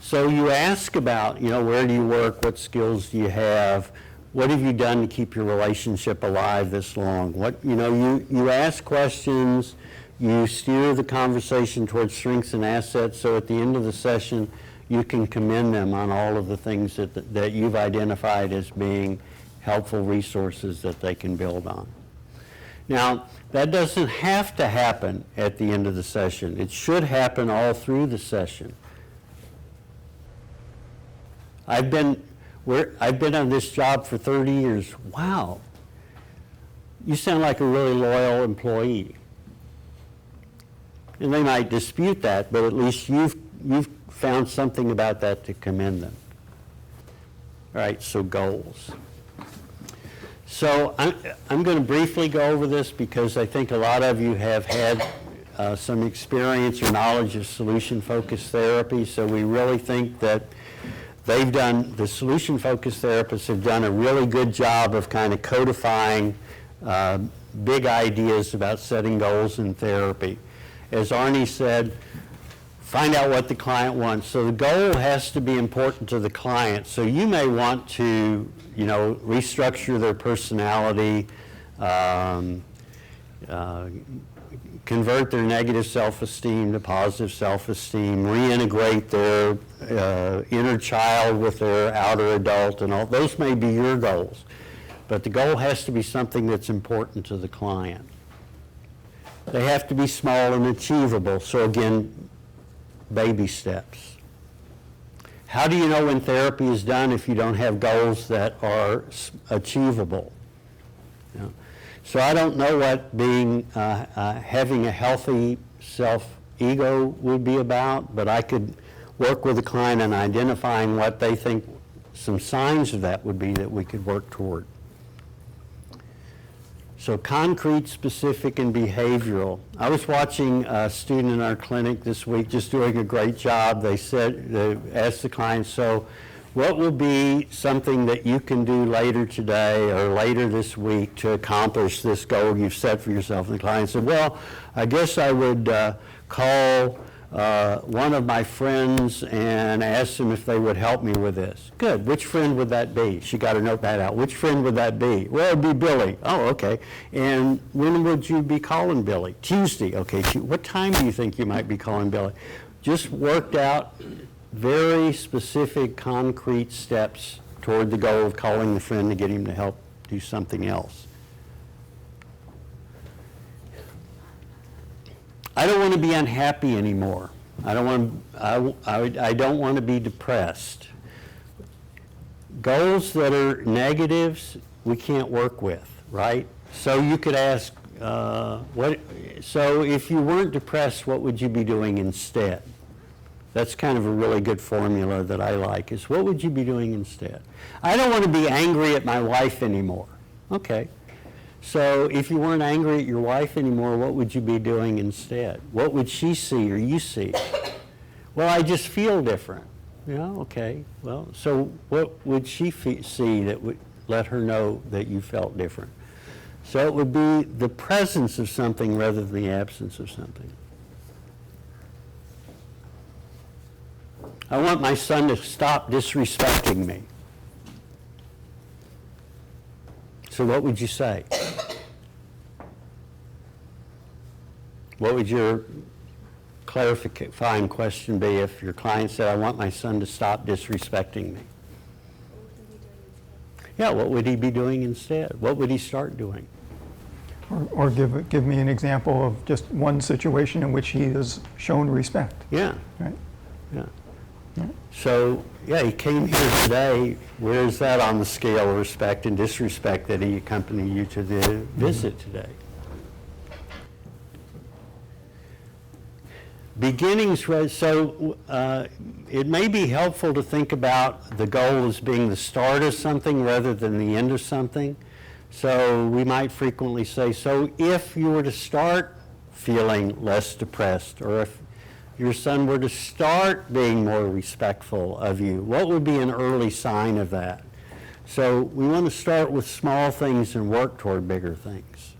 So you ask about, you know, where do you work, what skills do you have, what have you done to keep your relationship alive this long? What, you know, you ask questions, you steer the conversation towards strengths and assets, so at the end of the session you can commend them on all of the things that you've identified as being helpful resources that they can build on. Now, that doesn't have to happen at the end of the session. It should happen all through the session. I've been on this job for 30 years. Wow, you sound like a really loyal employee. And they might dispute that, but at least you've found something about that to commend them. All right, so goals. So I'm going to briefly go over this because I think a lot of you have had some experience or knowledge of solution-focused therapy, so we really think that the solution-focused therapists have done a really good job of kind of codifying big ideas about setting goals in therapy. As Arnie said, find out what the client wants. So the goal has to be important to the client. So you may want to, you know, restructure their personality, convert their negative self-esteem to positive self-esteem, reintegrate their inner child with their outer adult, and all those may be your goals. But the goal has to be something that's important to the client. They have to be small and achievable. So again, baby steps. How do you know when therapy is done if you don't have goals that are achievable? You know? So I don't know what being having a healthy self-ego would be about, but I could work with a client on identifying what they think some signs of that would be that we could work toward. So concrete, specific, and behavioral. I was watching a student in our clinic this week just doing a great job. They asked the client, so what will be something that you can do later today or later this week to accomplish this goal you've set for yourself? And the client said, well, I guess I would call one of my friends and asked them if they would help me with this. Good. Which friend would that be? She got her notepad out. Which friend would that be? Well, it'd be Billy. Oh, okay. And when would you be calling Billy? Tuesday. Okay. What time do you think you might be calling Billy? Just worked out very specific, concrete steps toward the goal of calling the friend to get him to help do something else. I don't want to be unhappy anymore. I don't want to be depressed. Goals that are negatives, we can't work with, right? So you could ask, so if you weren't depressed, what would you be doing instead? That's kind of a really good formula that I like, is what would you be doing instead? I don't want to be angry at my wife anymore. Okay. So if you weren't angry at your wife anymore, what would you be doing instead? What would she see or you see? Well, I just feel different. Yeah, okay. Well, so what would she see that would let her know that you felt different? So it would be the presence of something rather than the absence of something. I want my son to stop disrespecting me. So what would you say? What would your clarifying question be if your client said, I want my son to stop disrespecting me? Yeah, what would he be doing instead? What would he start doing? Or give me an example of just one situation in which he has shown respect. Yeah. Right? Yeah. Yeah. So, yeah, he came here today. Where is that on the scale of respect and disrespect that he accompanied you to the visit today? Beginnings, so it may be helpful to think about the goal as being the start of something rather than the end of something. So we might frequently say, so if you were to start feeling less depressed, or if your son were to start being more respectful of you, what would be an early sign of that? So we want to start with small things and work toward bigger things.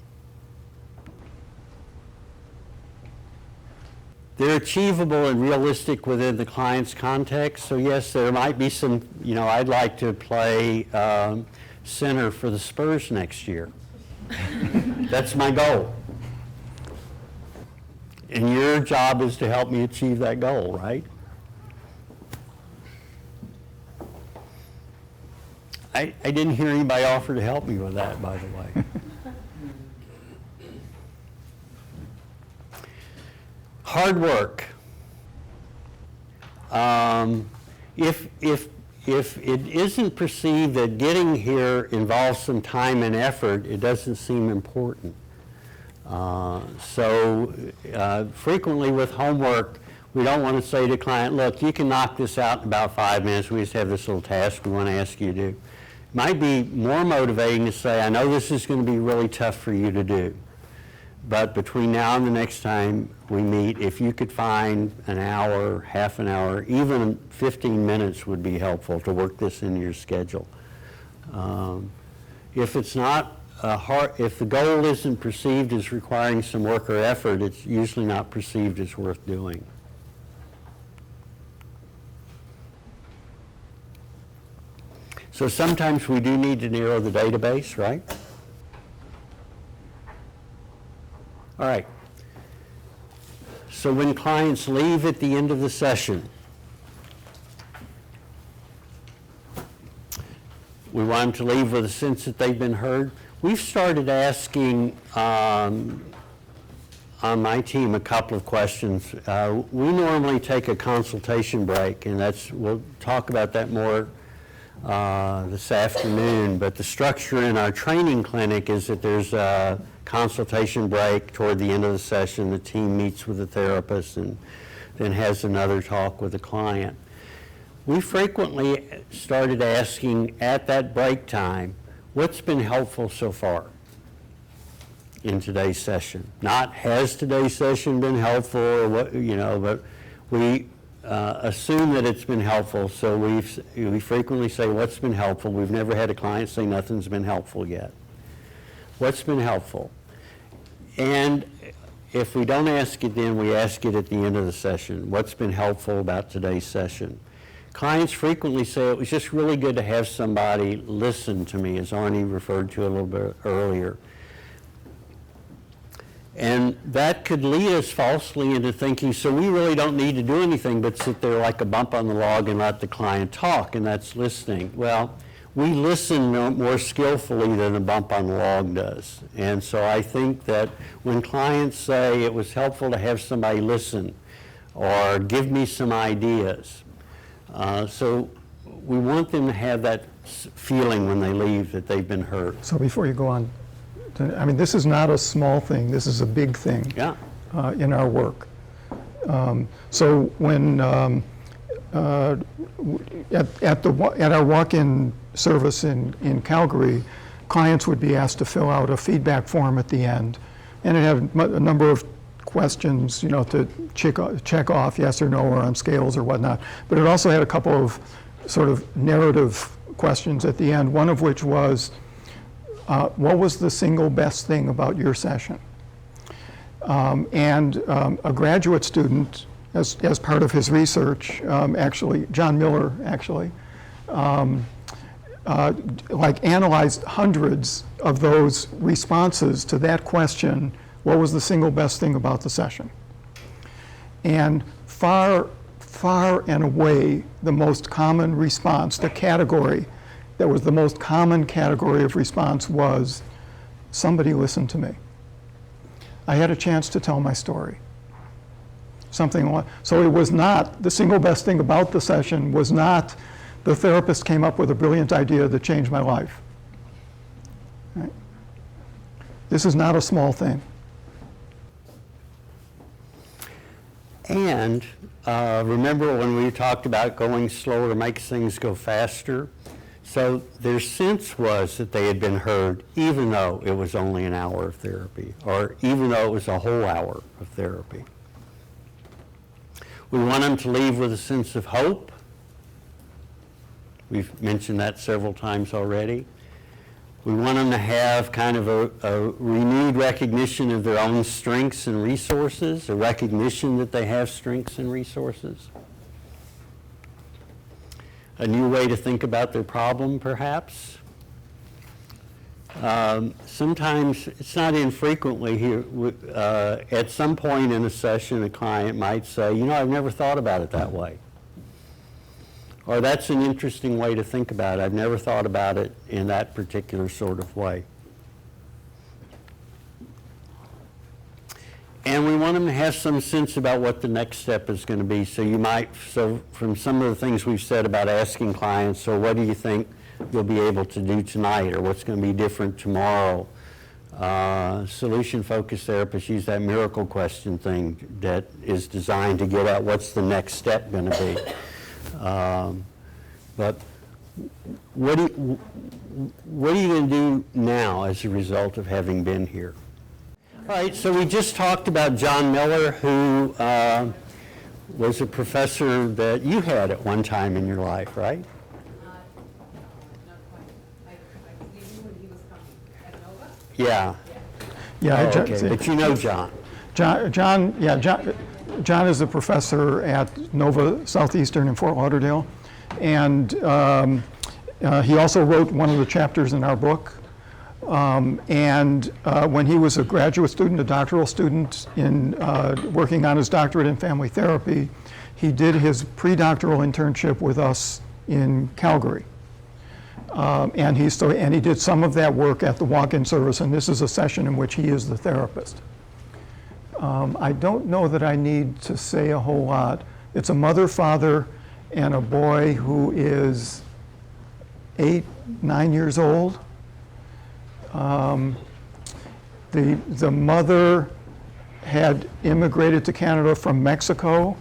They're achievable and realistic within the client's context. So yes, there might be some, I'd like to play center for the Spurs next year. That's my goal. And your job is to help me achieve that goal, right? I didn't hear anybody offer to help me with that, by the way. Hard work. If it isn't perceived that getting here involves some time and effort, it doesn't seem important. Frequently with homework, we don't want to say to the client, look, you can knock this out in about 5 minutes. We just have this little task we want to ask you to do. It might be more motivating to say, I know this is going to be really tough for you to do, but between now and the next time we meet, if you could find an hour, half an hour, even 15 minutes would be helpful to work this into your schedule. If it's not if the goal isn't perceived as requiring some work or effort, it's usually not perceived as worth doing. So sometimes we do need to narrow the database, right? All right. So when clients leave at the end of the session, we want them to leave with a sense that they've been heard. We've started asking on my team a couple of questions. We normally take a consultation break, and we'll talk about that more this afternoon, but the structure in our training clinic is that there's a consultation break toward the end of the session. The team meets with the therapist and then has another talk with the client. We frequently started asking at that break time, what's been helpful so far in today's session? Not has today's session been helpful or what, but we assume that it's been helpful, so we frequently say what's been helpful. We've never had a client say nothing's been helpful yet. What's been helpful? And if we don't ask it then, we ask it at the end of the session. What's been helpful about today's session? Clients frequently say it was just really good to have somebody listen to me, as Arnie referred to a little bit earlier. And that could lead us falsely into thinking, so we really don't need to do anything but sit there like a bump on the log and let the client talk, and that's listening. Well, we listen more skillfully than a bump on the log does. And so I think that when clients say it was helpful to have somebody listen or give me some ideas, so we want them to have that feeling when they leave that they've been heard. So before you go on, I mean, this is not a small thing, this is a big thing Yeah. in our work. So when at our walk-in service in Calgary, clients would be asked to fill out a feedback form at the end, and it had a number of questions, you know, to check off yes or no, or on scales or whatnot. But it also had a couple of sort of narrative questions at the end, one of which was, what was the single best thing about your session? And a graduate student, as part of his research, actually, John Miller, actually, like analyzed hundreds of those responses to that question, what was the single best thing about the session? And far and away, the most common response, the category that was the most common category of response was, somebody listened to me. I had a chance to tell my story. Something like, so it was not, the single best thing about the session was not, the therapist came up with a brilliant idea that changed my life. Right? This is not a small thing. And remember when we talked about going slower makes things go faster? So their sense was that they had been heard, even though it was only an hour of therapy, or even though it was a whole hour of therapy. We want them to leave with a sense of hope. We've mentioned that several times already. We want them to have kind of a renewed recognition of their own strengths and resources, a recognition that they have strengths and resources. A new way to think about their problem, perhaps. Sometimes, it's not infrequently here, at some point in a session, a client might say, you know, I've never thought about it that way. Or that's an interesting way to think about it. I've never thought about it in that particular sort of way. And we want them to have some sense about what the next step is going to be. So from some of the things we've said about asking clients, so what do you think you'll be able to do tonight, or what's going to be different tomorrow? Solution-focused therapists use that miracle question thing that is designed to get at what's the next step going to be. But what are you going to do now as a result of having been here? All right, so we just talked about John Miller, who was a professor that you had at one time in your life, right? Not quite. I was leaving when he was coming. At Nova? Yeah. Yeah, Oh, okay, but you know John. John is a professor at Nova Southeastern in Fort Lauderdale, and he also wrote one of the chapters in our book. When he was a graduate student, a doctoral student in working on his doctorate in family therapy, he did his pre-doctoral internship with us in Calgary. And he did some of that work at the walk-in service, and this is a session in which he is the therapist. I don't know that I need to say a whole lot. It's a mother, father, and a boy who is 8, 9 years old. The mother had immigrated to Canada from Mexico.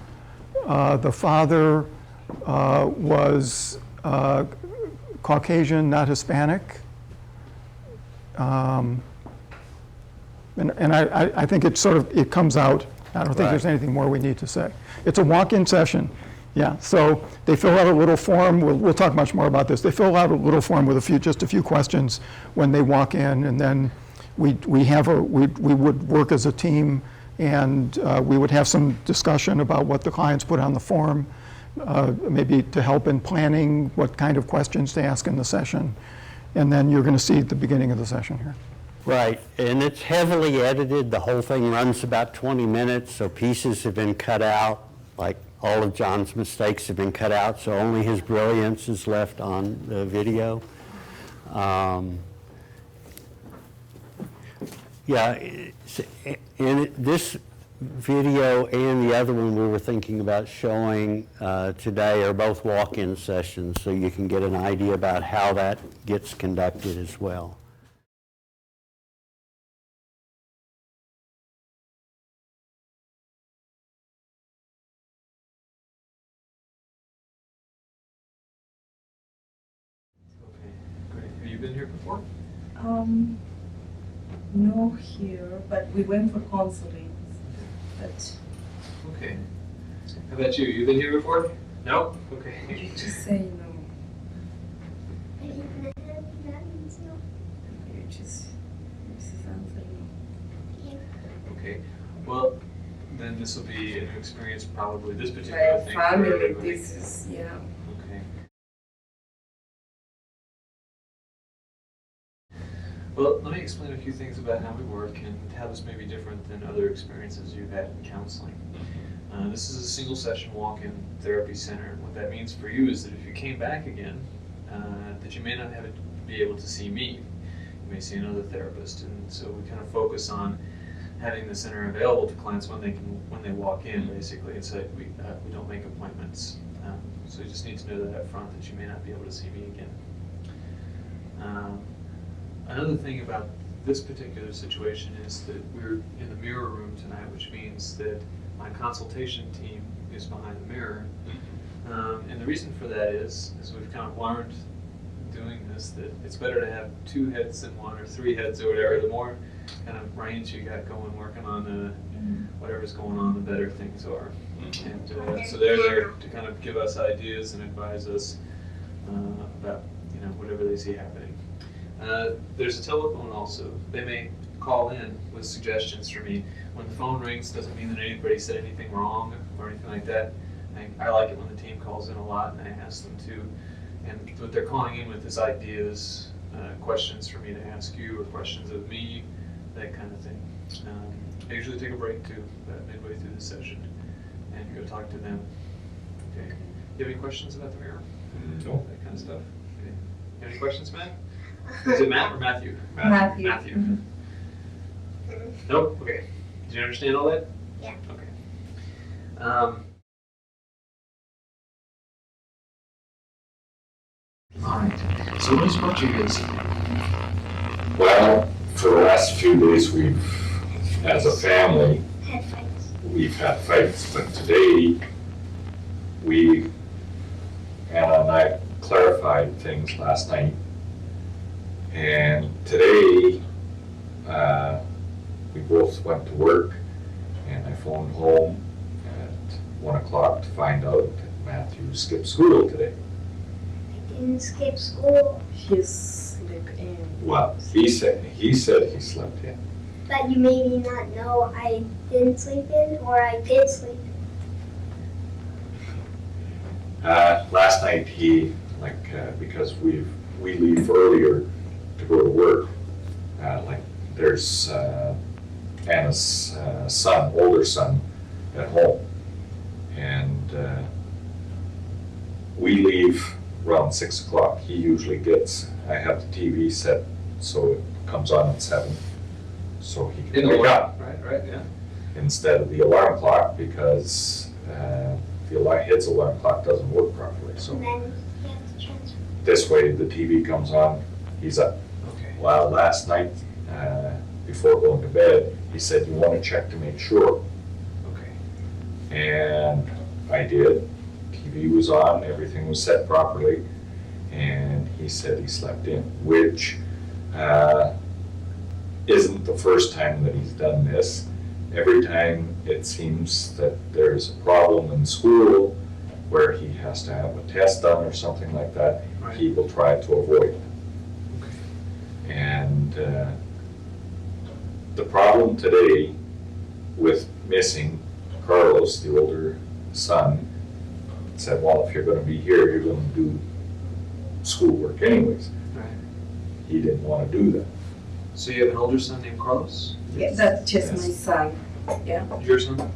The father was Caucasian, not Hispanic. And I think it comes out. I don't think there's anything more we need to say. It's a walk-in session. Yeah, so they fill out a little form. We'll talk much more about this. They fill out a little form with just a few questions when they walk in, and then we would work as a team and we would have some discussion about what the clients put on the form, maybe to help in planning what kind of questions to ask in the session. And then you're going to see at the beginning of the session here. Right, and it's heavily edited. The whole thing runs about 20 minutes, so pieces have been cut out, like all of John's mistakes have been cut out, so only his brilliance is left on the video. And this video and the other one we were thinking about showing today are both walk-in sessions, so you can get an idea about how that gets conducted as well. Okay, great. Have you been here before? No here, but we went for counseling. But Okay. How about you? You been here before? No? Okay. you just say no. You just answer no. Okay. Well, then this will be a new experience, probably this particular My thing. family, for everybody. this is, yeah. Okay. Well, let me explain a few things about how we work and how this may be different than other experiences you've had in counseling. This is a single session walk-in therapy center. And what that means for you is that if you came back again, that you may not be able to see me. You may see another therapist. And so we kind of focus on having the center available to clients when they walk in, basically. It's like we don't make appointments. So you just need to know that up front, that you may not be able to see me again. Another thing about this particular situation is that we're in the mirror room tonight, which means that my consultation team is behind the mirror. And the reason for that is we've kind of learned doing this that it's better to have 2 heads than 1 or 3 heads or whatever. The more kind of brains you got going, working on whatever's going on, the better things are. And so they're there to kind of give us ideas and advise us about whatever they see happening. There's a telephone also. They may call in with suggestions for me. When the phone rings, doesn't mean that anybody said anything wrong or anything like that. I like it when the team calls in a lot and I ask them to. And what they're calling in with is ideas, questions for me to ask you, or questions of me, that kind of thing. I usually take a break too, midway through the session, and go talk to them. Okay. You have any questions about the mirror? No. That kind of stuff. Okay. You have any questions, Matt? Is it Matt or Matthew? Matthew. Matthew. Mhm. Nope? Okay. Did you understand all that? Yeah. Okay. Alright. So what has brought you here this evening? Well, for the last few days, as a family, we've had fights, but today, Anna and I clarified things last night. And today, we both went to work, and I phoned home at 1 o'clock to find out that Matthew skipped school today. Didn't skip school, He sleep in. Well, he said he slept in. but you maybe not know I didn't sleep in or I did sleep in. Last night because we leave earlier to go to work, there's Anna's older son at home. And we leave around 6 o'clock. He usually I have the TV set so it comes on at 7, so he can wake up. Right, yeah. Instead of the alarm clock, because his alarm clock doesn't work properly. So And then you have to transfer. this way, the TV comes on, he's up. Okay. Well, last night, before going to bed, he said, "You want to check to make sure." Okay. And I did. TV was on, everything was set properly, and he said he slept in, which isn't the first time that he's done this. Every time it seems that there's a problem in school where he has to have a test done or something like that, Right. he will try to avoid it. Okay. And the problem today with missing, Carlos, the older son, said, well, if you're gonna be here, you're gonna do schoolwork anyways. Right. He didn't wanna do that. So you have an older son named Carlos? Yeah, that's just Yes. my son, yeah. Your son?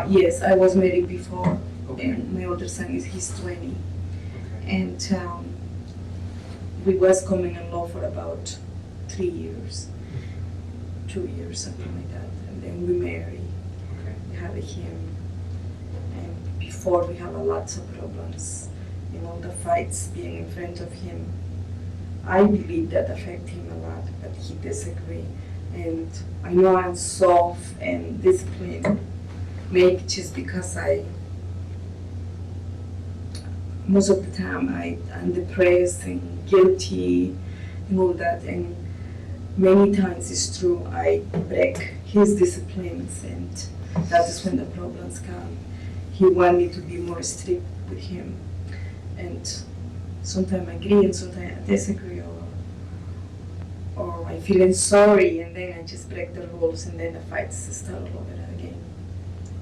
Yes, I was married before, Okay. and my older son he's 20. Okay. And we was coming in law for about 3 years, 2 years, something like that. And then we married, Okay. we had him. And before we had lots of problems, the fights being in front of him. I believe that affect him a lot, but he disagree. And I know I'm soft and disciplined, maybe just because most of the time I'm depressed and guilty and all that. And many times it's true, I break his disciplines, and that is when the problems come. He want me to be more strict with him. And sometimes I agree and sometimes I disagree, or I feeling sorry, and then I just break the rules, and then the fights start all over again.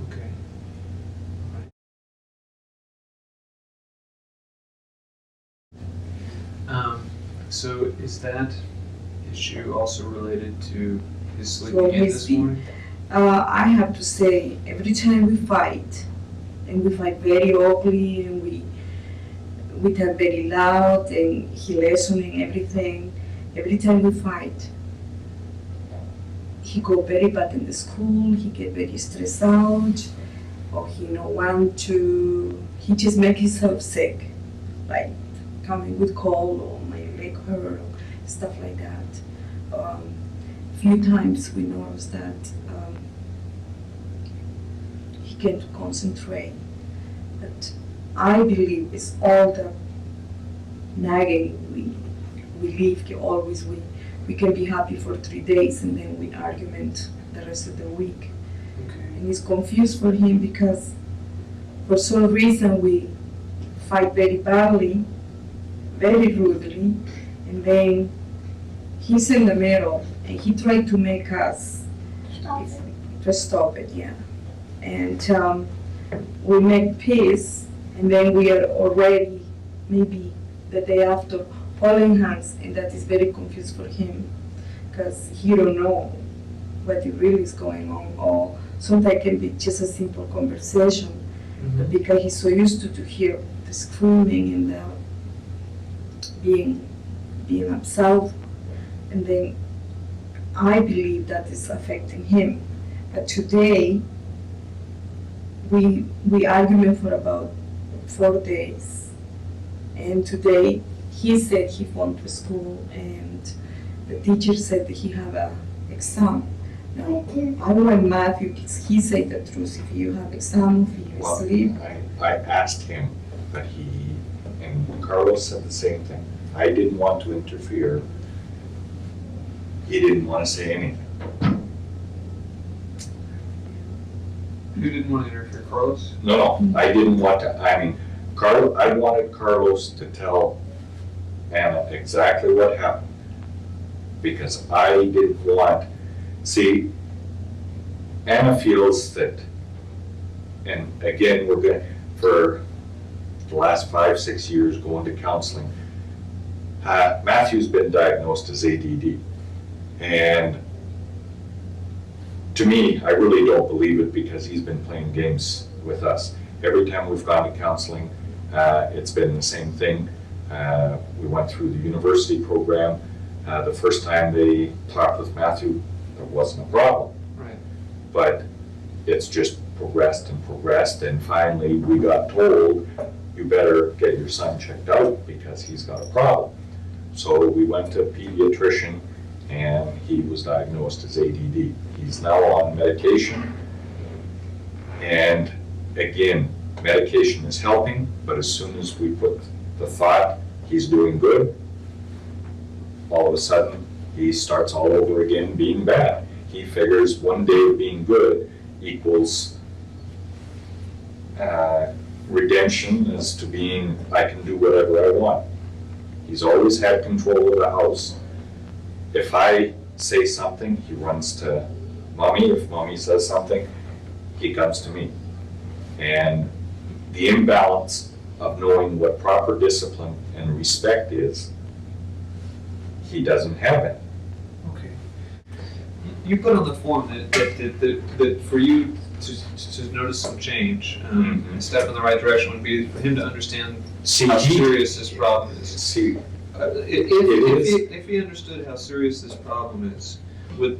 Okay. So is that issue also related to his sleeping in this morning? I have to say, every time we fight, and we fight very ugly, and we talk very loud, and he listening everything. Every time we fight, he go very bad in the school. He get very stressed out, or he no want to. He just make himself sick, like coming with cold or my leg hurt, or stuff like that. Few times we noticed that he can't concentrate. But I believe it's all the nagging we leave. Always we can be happy for 3 days and then we argument the rest of the week. Okay. And it's confused for him because for some reason we fight very badly, very rudely, and then he's in the middle and he tried to make us stop it, yeah. And we make peace, and then we are already maybe the day after holding hands, and that is very confused for him because he don't know what really is going on, or sometimes it can be just a simple conversation, but because he's so used to hear the screaming and the being upset, and then I believe that is affecting him. But today we argument for about 4 days, and today he said he went to school and the teacher said that he have a exam. Now, I want Matthew, he said the truth, if you have exam, if you Well, sleep. I asked him, but and Carlos said the same thing. I didn't want to interfere. He didn't want to say anything. Who didn't want to interfere, Carlos? No, I didn't want to, I wanted Carlos to tell Anna exactly what happened. Because I didn't want, see, Anna feels that, and again, we're going, for the last 5-6 years going to counseling, Matthew's been diagnosed as ADD. And to me, I really don't believe it because he's been playing games with us. Every time we've gone to counseling, it's been the same thing. We went through the university program. The first time they talked with Matthew, there wasn't a problem. Right. But it's just progressed, and finally we got told, you better get your son checked out because he's got a problem. So we went to a pediatrician, and he was diagnosed as ADD. He's now on medication, and again, medication is helping, but as soon as we put the thought he's doing good, all of a sudden he starts all over again being bad. He figures one day of being good equals redemption as to being, I can do whatever I want. He's always had control of the house. If I say something, he runs to mommy. If mommy says something, he comes to me. And the imbalance of knowing what proper discipline and respect is, he doesn't have it. Okay. You put on the form that for you to notice some change, and step in the right direction would be for him to understand how serious this problem is. See, If he understood how serious this problem is, would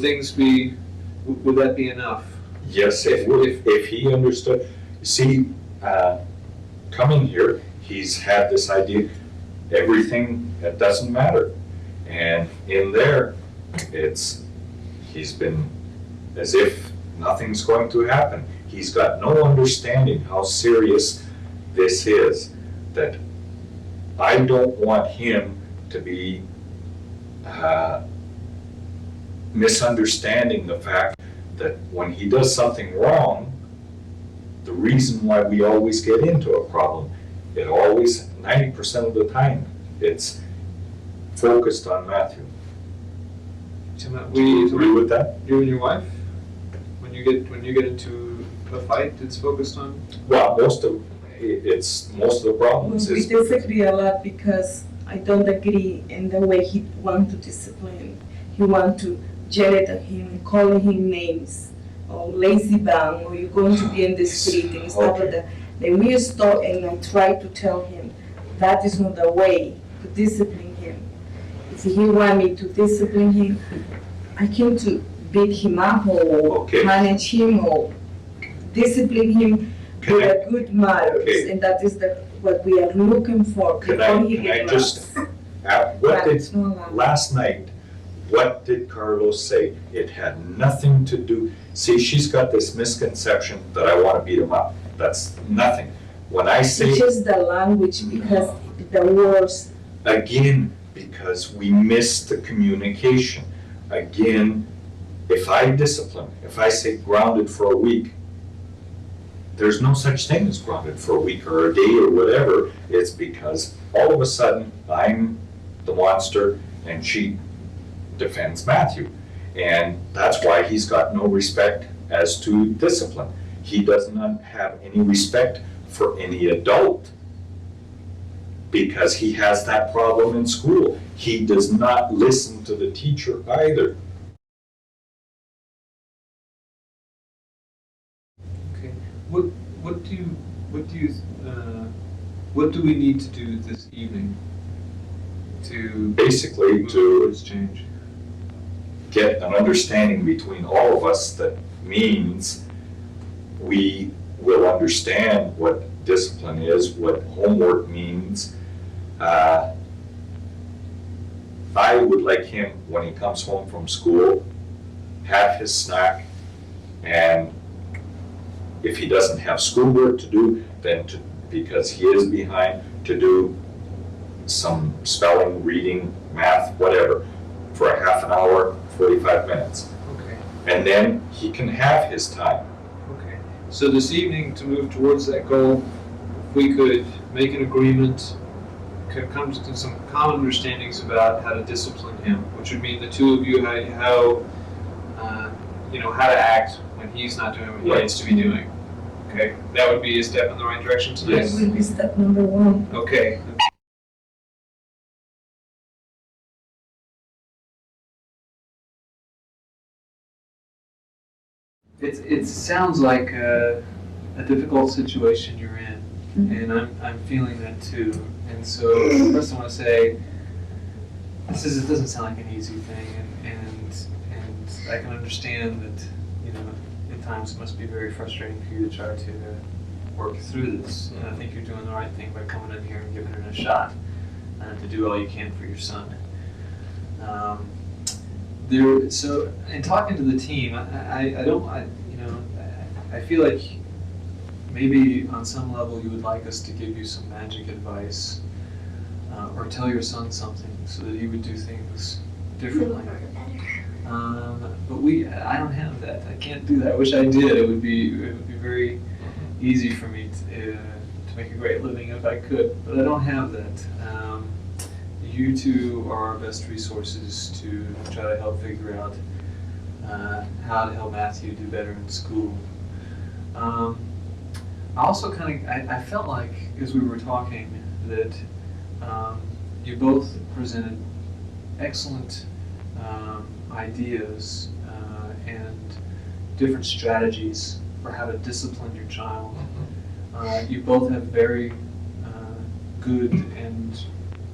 things be, would that be enough? yes, it would. If he understood, see, coming here, he's had this idea, everything, that doesn't matter. And in there, he's been as if nothing's going to happen. He's got no understanding how serious this is, that I don't want him to be misunderstanding the fact that when he does something wrong, the reason why we always get into a problem, it always, 90% of the time, it's focused on Matthew. Do you agree with that? You and your wife, when you get into a fight, it's focused on? Well, most of the problems We is, disagree a lot because I don't agree in the way he want to discipline. He want to yell at him and calling him names, or lazy bum, or you're going to be in the street and stuff like that. Then we stop and I try to tell him that is not the way to discipline him. If he want me to discipline him, I came to beat him up or punish him or discipline him with a good manners, and that is what we are looking for before he gets lost. last night, what did Carlos say? It had nothing to do, see, she's got this misconception that I want to beat him up. That's nothing. When I say. It's just the language, because the words. Again, because we miss the communication. Again, if I discipline, if I say grounded for a week, there's no such thing as grounded for a week or a day or whatever. It's because all of a sudden I'm the monster and she defends Matthew. And that's why he's got no respect as to discipline. He does not have any respect for any adult because he has that problem in school. He does not listen to the teacher either. Okay. What do we need to do this evening to Basically, move to towards change? get an understanding between all of us that means we will understand what discipline is, what homework means. I would like him, when he comes home from school, have his snack, and if he doesn't have schoolwork to do, then because he is behind, to do some spelling, reading, math, whatever, for a half an hour, 45 minutes. Okay. And then he can have his time. Okay. So this evening, to move towards that goal, if we could make an agreement, could come to some common understandings about how to discipline him, which would mean the two of you how to act when he's not doing what he needs to be doing. Okay, that would be a step in the right direction tonight. That will be step number one. Okay. It sounds like a difficult situation you're in, and I'm feeling that too. And so first I want to say, it doesn't sound like an easy thing, and I can understand that, at times it must be very frustrating for you to try to work through this. And I think you're doing the right thing by coming in here and giving it a shot, to do all you can for your son. So in talking to the team, I feel like maybe on some level you would like us to give you some magic advice, or tell your son something so that he would do things differently. But I don't have that. I can't do that. I wish I did. It would be very easy for me to make a great living if I could, but I don't have that. You two are our best resources to try to help figure out how to help Matthew do better in school. I also I felt like, as we were talking, that you both presented excellent ideas and different strategies for how to discipline your child. You both have very good and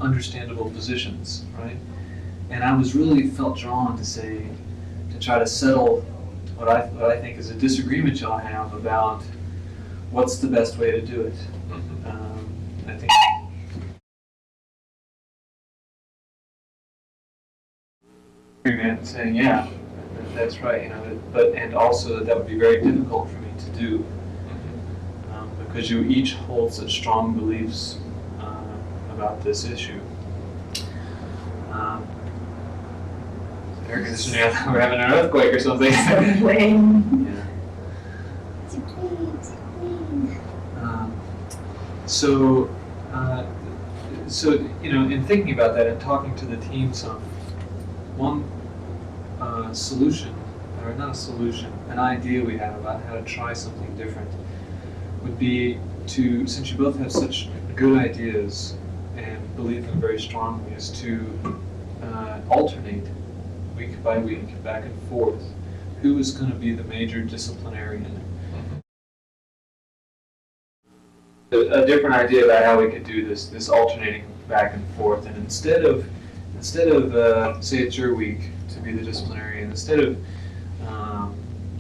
understandable positions, right? And I was really felt drawn to try to settle what I think is a disagreement y'all have about what's the best way to do it. I think saying, yeah, that's right, and also that would be very difficult for me to do, because you each hold such strong beliefs about this issue. Air conditioning, we're having an earthquake or something. Yeah. It's clean. So, in thinking about that and talking to the team some, one solution, or not a solution, an idea we have about how to try something different would be to, since you both have such good ideas and believe them very strongly, is to alternate week by week, back and forth, who is going to be the major disciplinarian. A different idea about how we could do this alternating back and forth, and instead of say it's your week to be the disciplinarian, instead of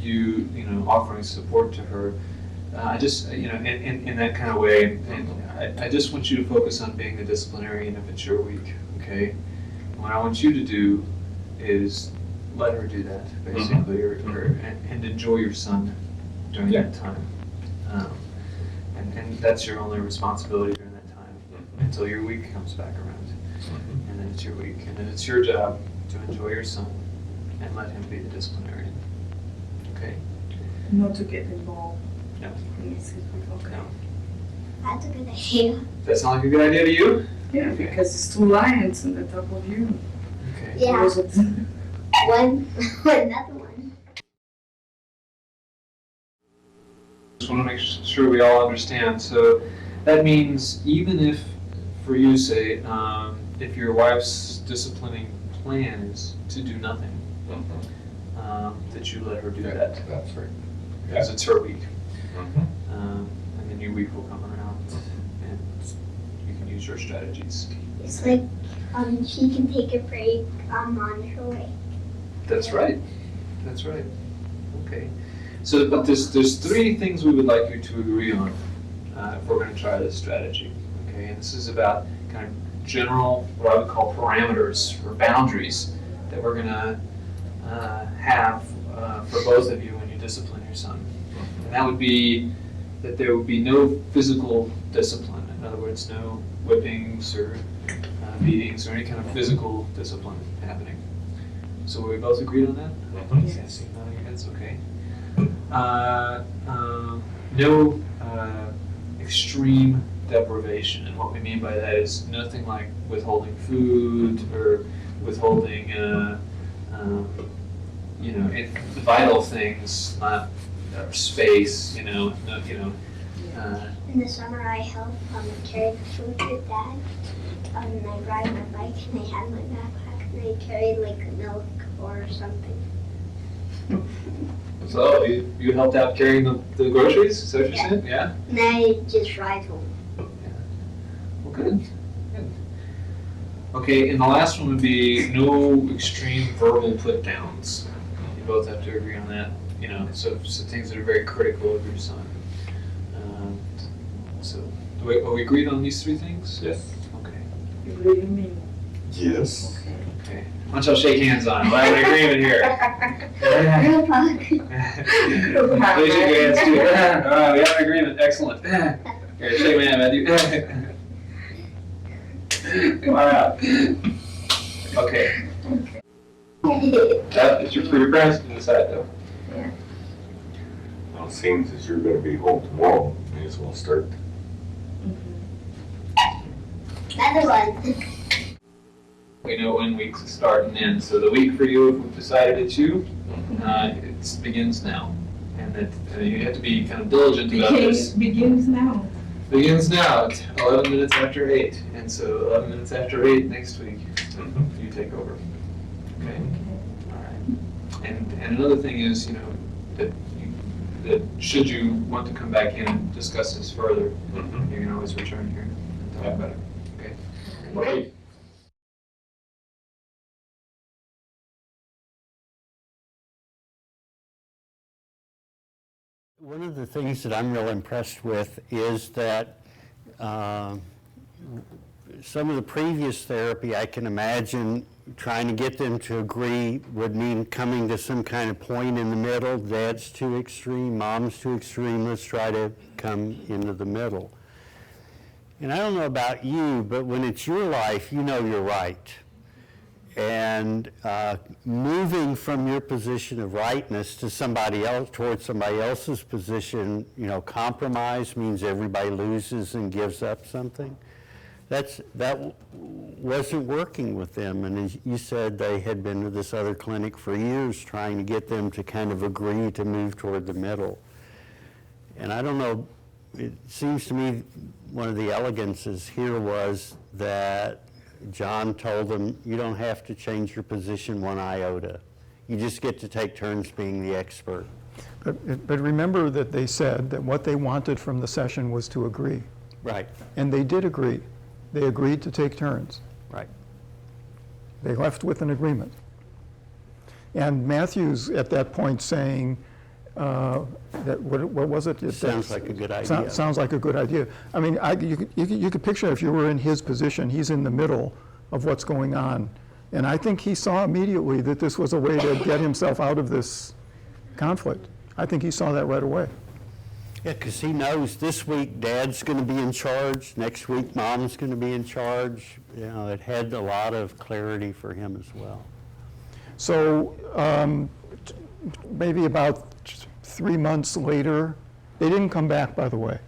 you offering support to her, I just in that kind of way, and I just want you to focus on being the disciplinarian if it's your week, okay? What I want you to do is let her do that, basically, and enjoy your son during that time. And that's your only responsibility during that time until your week comes back around. And then it's your week, and then it's your job to enjoy your son and let him be the disciplinarian. Okay? Not to get involved. No. Please. Okay. No. That's a good idea. Does that sound like a good idea to you? Yeah, because it's 2 lions on the top of you. Okay. Yeah. Was it- Another one. Just want to make sure we all understand. So that means even if, for you, say, if your wife's disciplining plan is to do nothing, that you let her do that. That's right. Because it's her week. And then your week will come around and you can use your strategies. It's like she can take a break on her way. That's right. That's right. Okay. So, but there's 3 things we would like you to agree on if we're going to try this strategy. Okay, and this is about kind of general, what I would call parameters or boundaries that we're going to have for both of you when you discipline your son. And that would be that there would be no physical discipline. In other words, no whippings or beatings or any kind of physical discipline happening. So we both agreed on that? Yes. Nodding your heads, okay. No extreme deprivation, and what we mean by that is nothing like withholding food or withholding, vital things, not space, no. In the summer, I help carry the food with Dad. And I ride my bike, and I had my backpack, and I carried like milk or something. So you helped out carrying the groceries? Is that what you're saying? Yeah? And I just ride home. Well, good. Good. Okay, and the last one would be no extreme verbal put downs. You both have to agree on that. So things that are very critical of your son. So, are we agreed on these 3 things? Yes. Okay. You really mean? Yes. Okay. Why don't y'all shake hands on it? We'll have an agreement here. Real talk. Please shake your hands too. All right, we have an agreement. Excellent. Here, shake my hand, Matthew. All right. Okay. That is for your parents to decide, though. Well, it seems as you're gonna be home tomorrow, may as well start. Another one. we know when weeks start and end. So the week for you, if we've decided it's you, it begins now. And that you have to be kind of diligent about this. Begins now. Begins now at 11 minutes after 8. And so 11 minutes after 8 next week, you take over. Okay? All right. And another thing is, that should you want to come back in and discuss this further, you can always return here and talk about it. Okay? Right. One of the things that I'm real impressed with is that some of the previous therapy, I can imagine trying to get them to agree would mean coming to some kind of point in the middle. Dad's too extreme, mom's too extreme, let's try to come into the middle. And I don't know about you, but when it's your life, you know you're right. And moving from your position of rightness to somebody else, towards somebody else's position, compromise means everybody loses and gives up something. That wasn't working with them. And as you said, they had been to this other clinic for years trying to get them to kind of agree to move toward the middle. And I don't know, it seems to me one of the elegances here was that John told them, you don't have to change your position one iota. You just get to take turns being the expert. But remember that they said that what they wanted from the session was to agree. Right, And they did agree. They agreed to take turns. right. They left with an agreement. And Matthew's at that point saying, that what was it? Sounds like a good idea. Sounds like a good idea. I mean, you could picture if you were in his position, he's in the middle of what's going on. And I think he saw immediately that this was a way to get himself out of this conflict. I think he saw that right away. Yeah, because he knows this week Dad's going to be in charge, next week Mom's going to be in charge. It had a lot of clarity for him as well. So maybe about 3 months later, they didn't come back, by the way.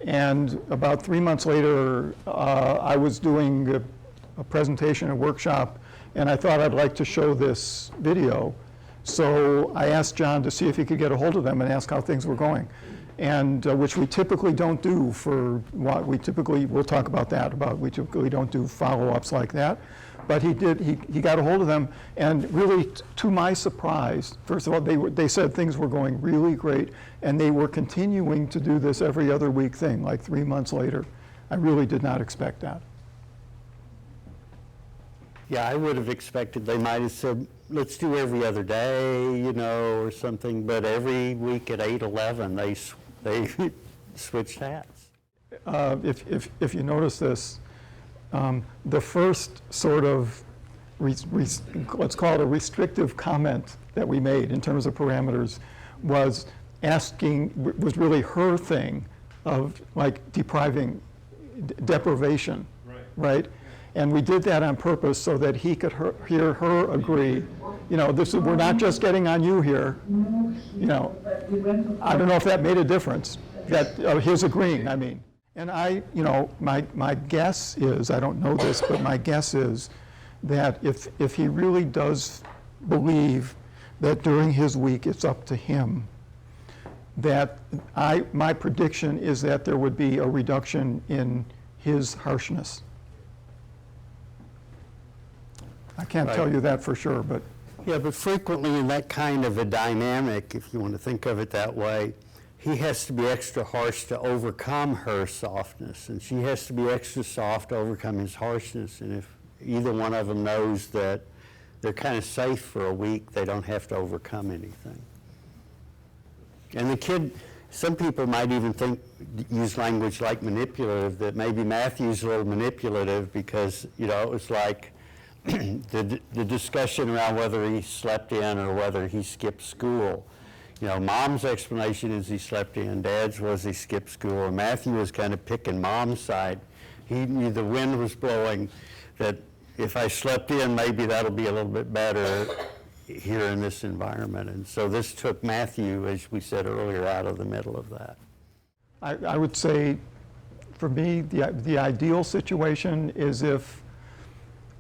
And about 3 months later, I was doing a presentation, a workshop, and I thought I'd like to show this video. So I asked John to see if he could get a hold of them and ask how things were going. And which we typically don't do for what we typically, we'll talk about that, we typically don't do follow-ups like that. But he did, he got a hold of them, and really, to my surprise, first of all, they said things were going really great, and they were continuing to do this every other week thing, like 3 months later. I really did not expect that. Yeah, I would have expected they might have said, let's do every other day, or something, but every week at 8:11, they switched hats. If you notice this, the first sort of, let's call it a restrictive comment that we made in terms of parameters was really her thing of like deprivation, right? And we did that on purpose so that he could hear her agree. We're not just getting on you here. I don't know if that made a difference, his agreeing, I mean. And my guess is, I don't know this, but my guess is that if he really does believe that during his week it's up to him, that my prediction is that there would be a reduction in his harshness. I can't tell you that for sure, but. Yeah, but frequently in that kind of a dynamic, if you want to think of it that way, he has to be extra harsh to overcome her softness, and she has to be extra soft to overcome his harshness. And if either one of them knows that they're kind of safe for a week, they don't have to overcome anything. And the kid, some people might even use language like manipulative, that maybe Matthew's a little manipulative because, it was like the discussion around whether he slept in or whether he skipped school. Mom's explanation is he slept in, Dad's was he skipped school, and Matthew was kind of picking Mom's side. He knew the wind was blowing, that if I slept in, maybe that'll be a little bit better here in this environment. And so this took Matthew, as we said earlier, out of the middle of that. I would say, for me, the ideal situation is if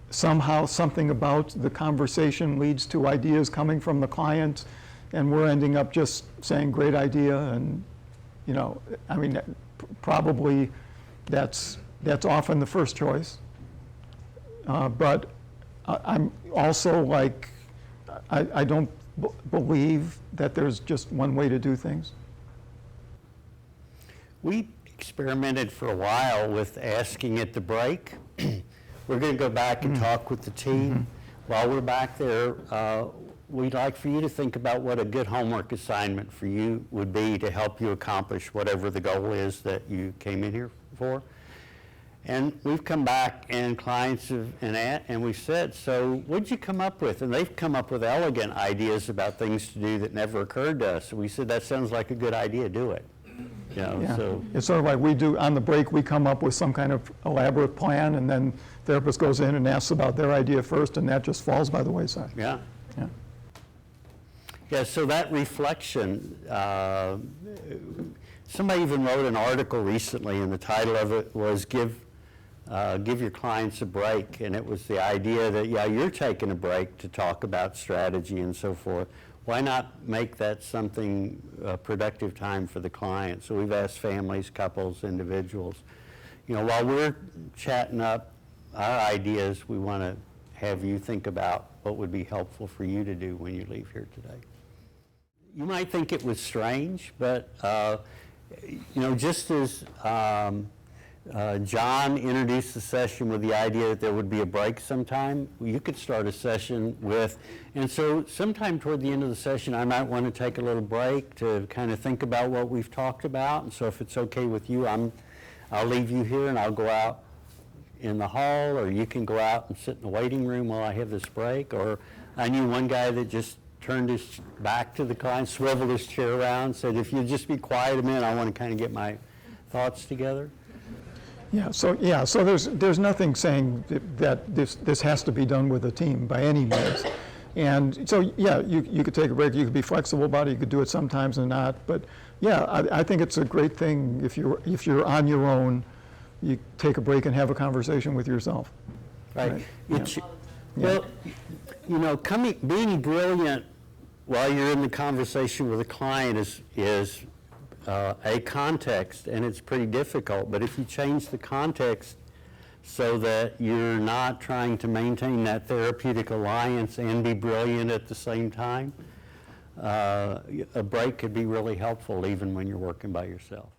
somehow something about the conversation leads to ideas coming from the client, and we're ending up just saying, great idea, and, you know, I mean, probably that's often the first choice. But I'm also like, I don't believe that there's just one way to do things. We experimented for a while with asking at the break. We're going to go back and talk with the team. While we're back there, we'd like for you to think about what a good homework assignment for you would be to help you accomplish whatever the goal is that you came in here for. And we've come back and clients have, and we've said, so what'd you come up with? And they've come up with elegant ideas about things to do that never occurred to us. So we said, that sounds like a good idea, do it. You know, Yeah. so. It's sort of like we do, on the break, we come up with some kind of elaborate plan, and then therapist goes in and asks about their idea first, and that just falls by the wayside. Yeah. Yeah. Yeah, so that reflection, somebody even wrote an article recently, and the title of it was Give Your Clients a Break, and it was the idea that, yeah, you're taking a break to talk about strategy and so forth. Why not make that something productive time for the client? So we've asked families, couples, individuals, you know, while we're chatting up our ideas, we want to have you think about what would be helpful for you to do when you leave here today. You might think it was strange, but you know, just as John introduced the session with the idea that there would be a break sometime, you could start a session with, and so sometime toward the end of the session, I might want to take a little break to kind of think about what we've talked about. And so if it's okay with you, I'll leave you here and I'll go out in the hall, or you can go out and sit in the waiting room while I have this break. Or I knew one guy that just turned his back to the client, swiveled his chair around, said, if you'd just be quiet a minute, I want to kind of get my thoughts together. Yeah, so there's nothing saying that this has to be done with a team by any means. And so, yeah, you could take a break, you could be flexible about it, you could do it sometimes and not. But yeah, I think it's a great thing if you're on your own, you take a break and have a conversation with yourself. Right. Yeah. Well, you know, being brilliant while you're in the conversation with a client is a context, and it's pretty difficult. But if you change the context so that you're not trying to maintain that therapeutic alliance and be brilliant at the same time, a break could be really helpful even when you're working by yourself.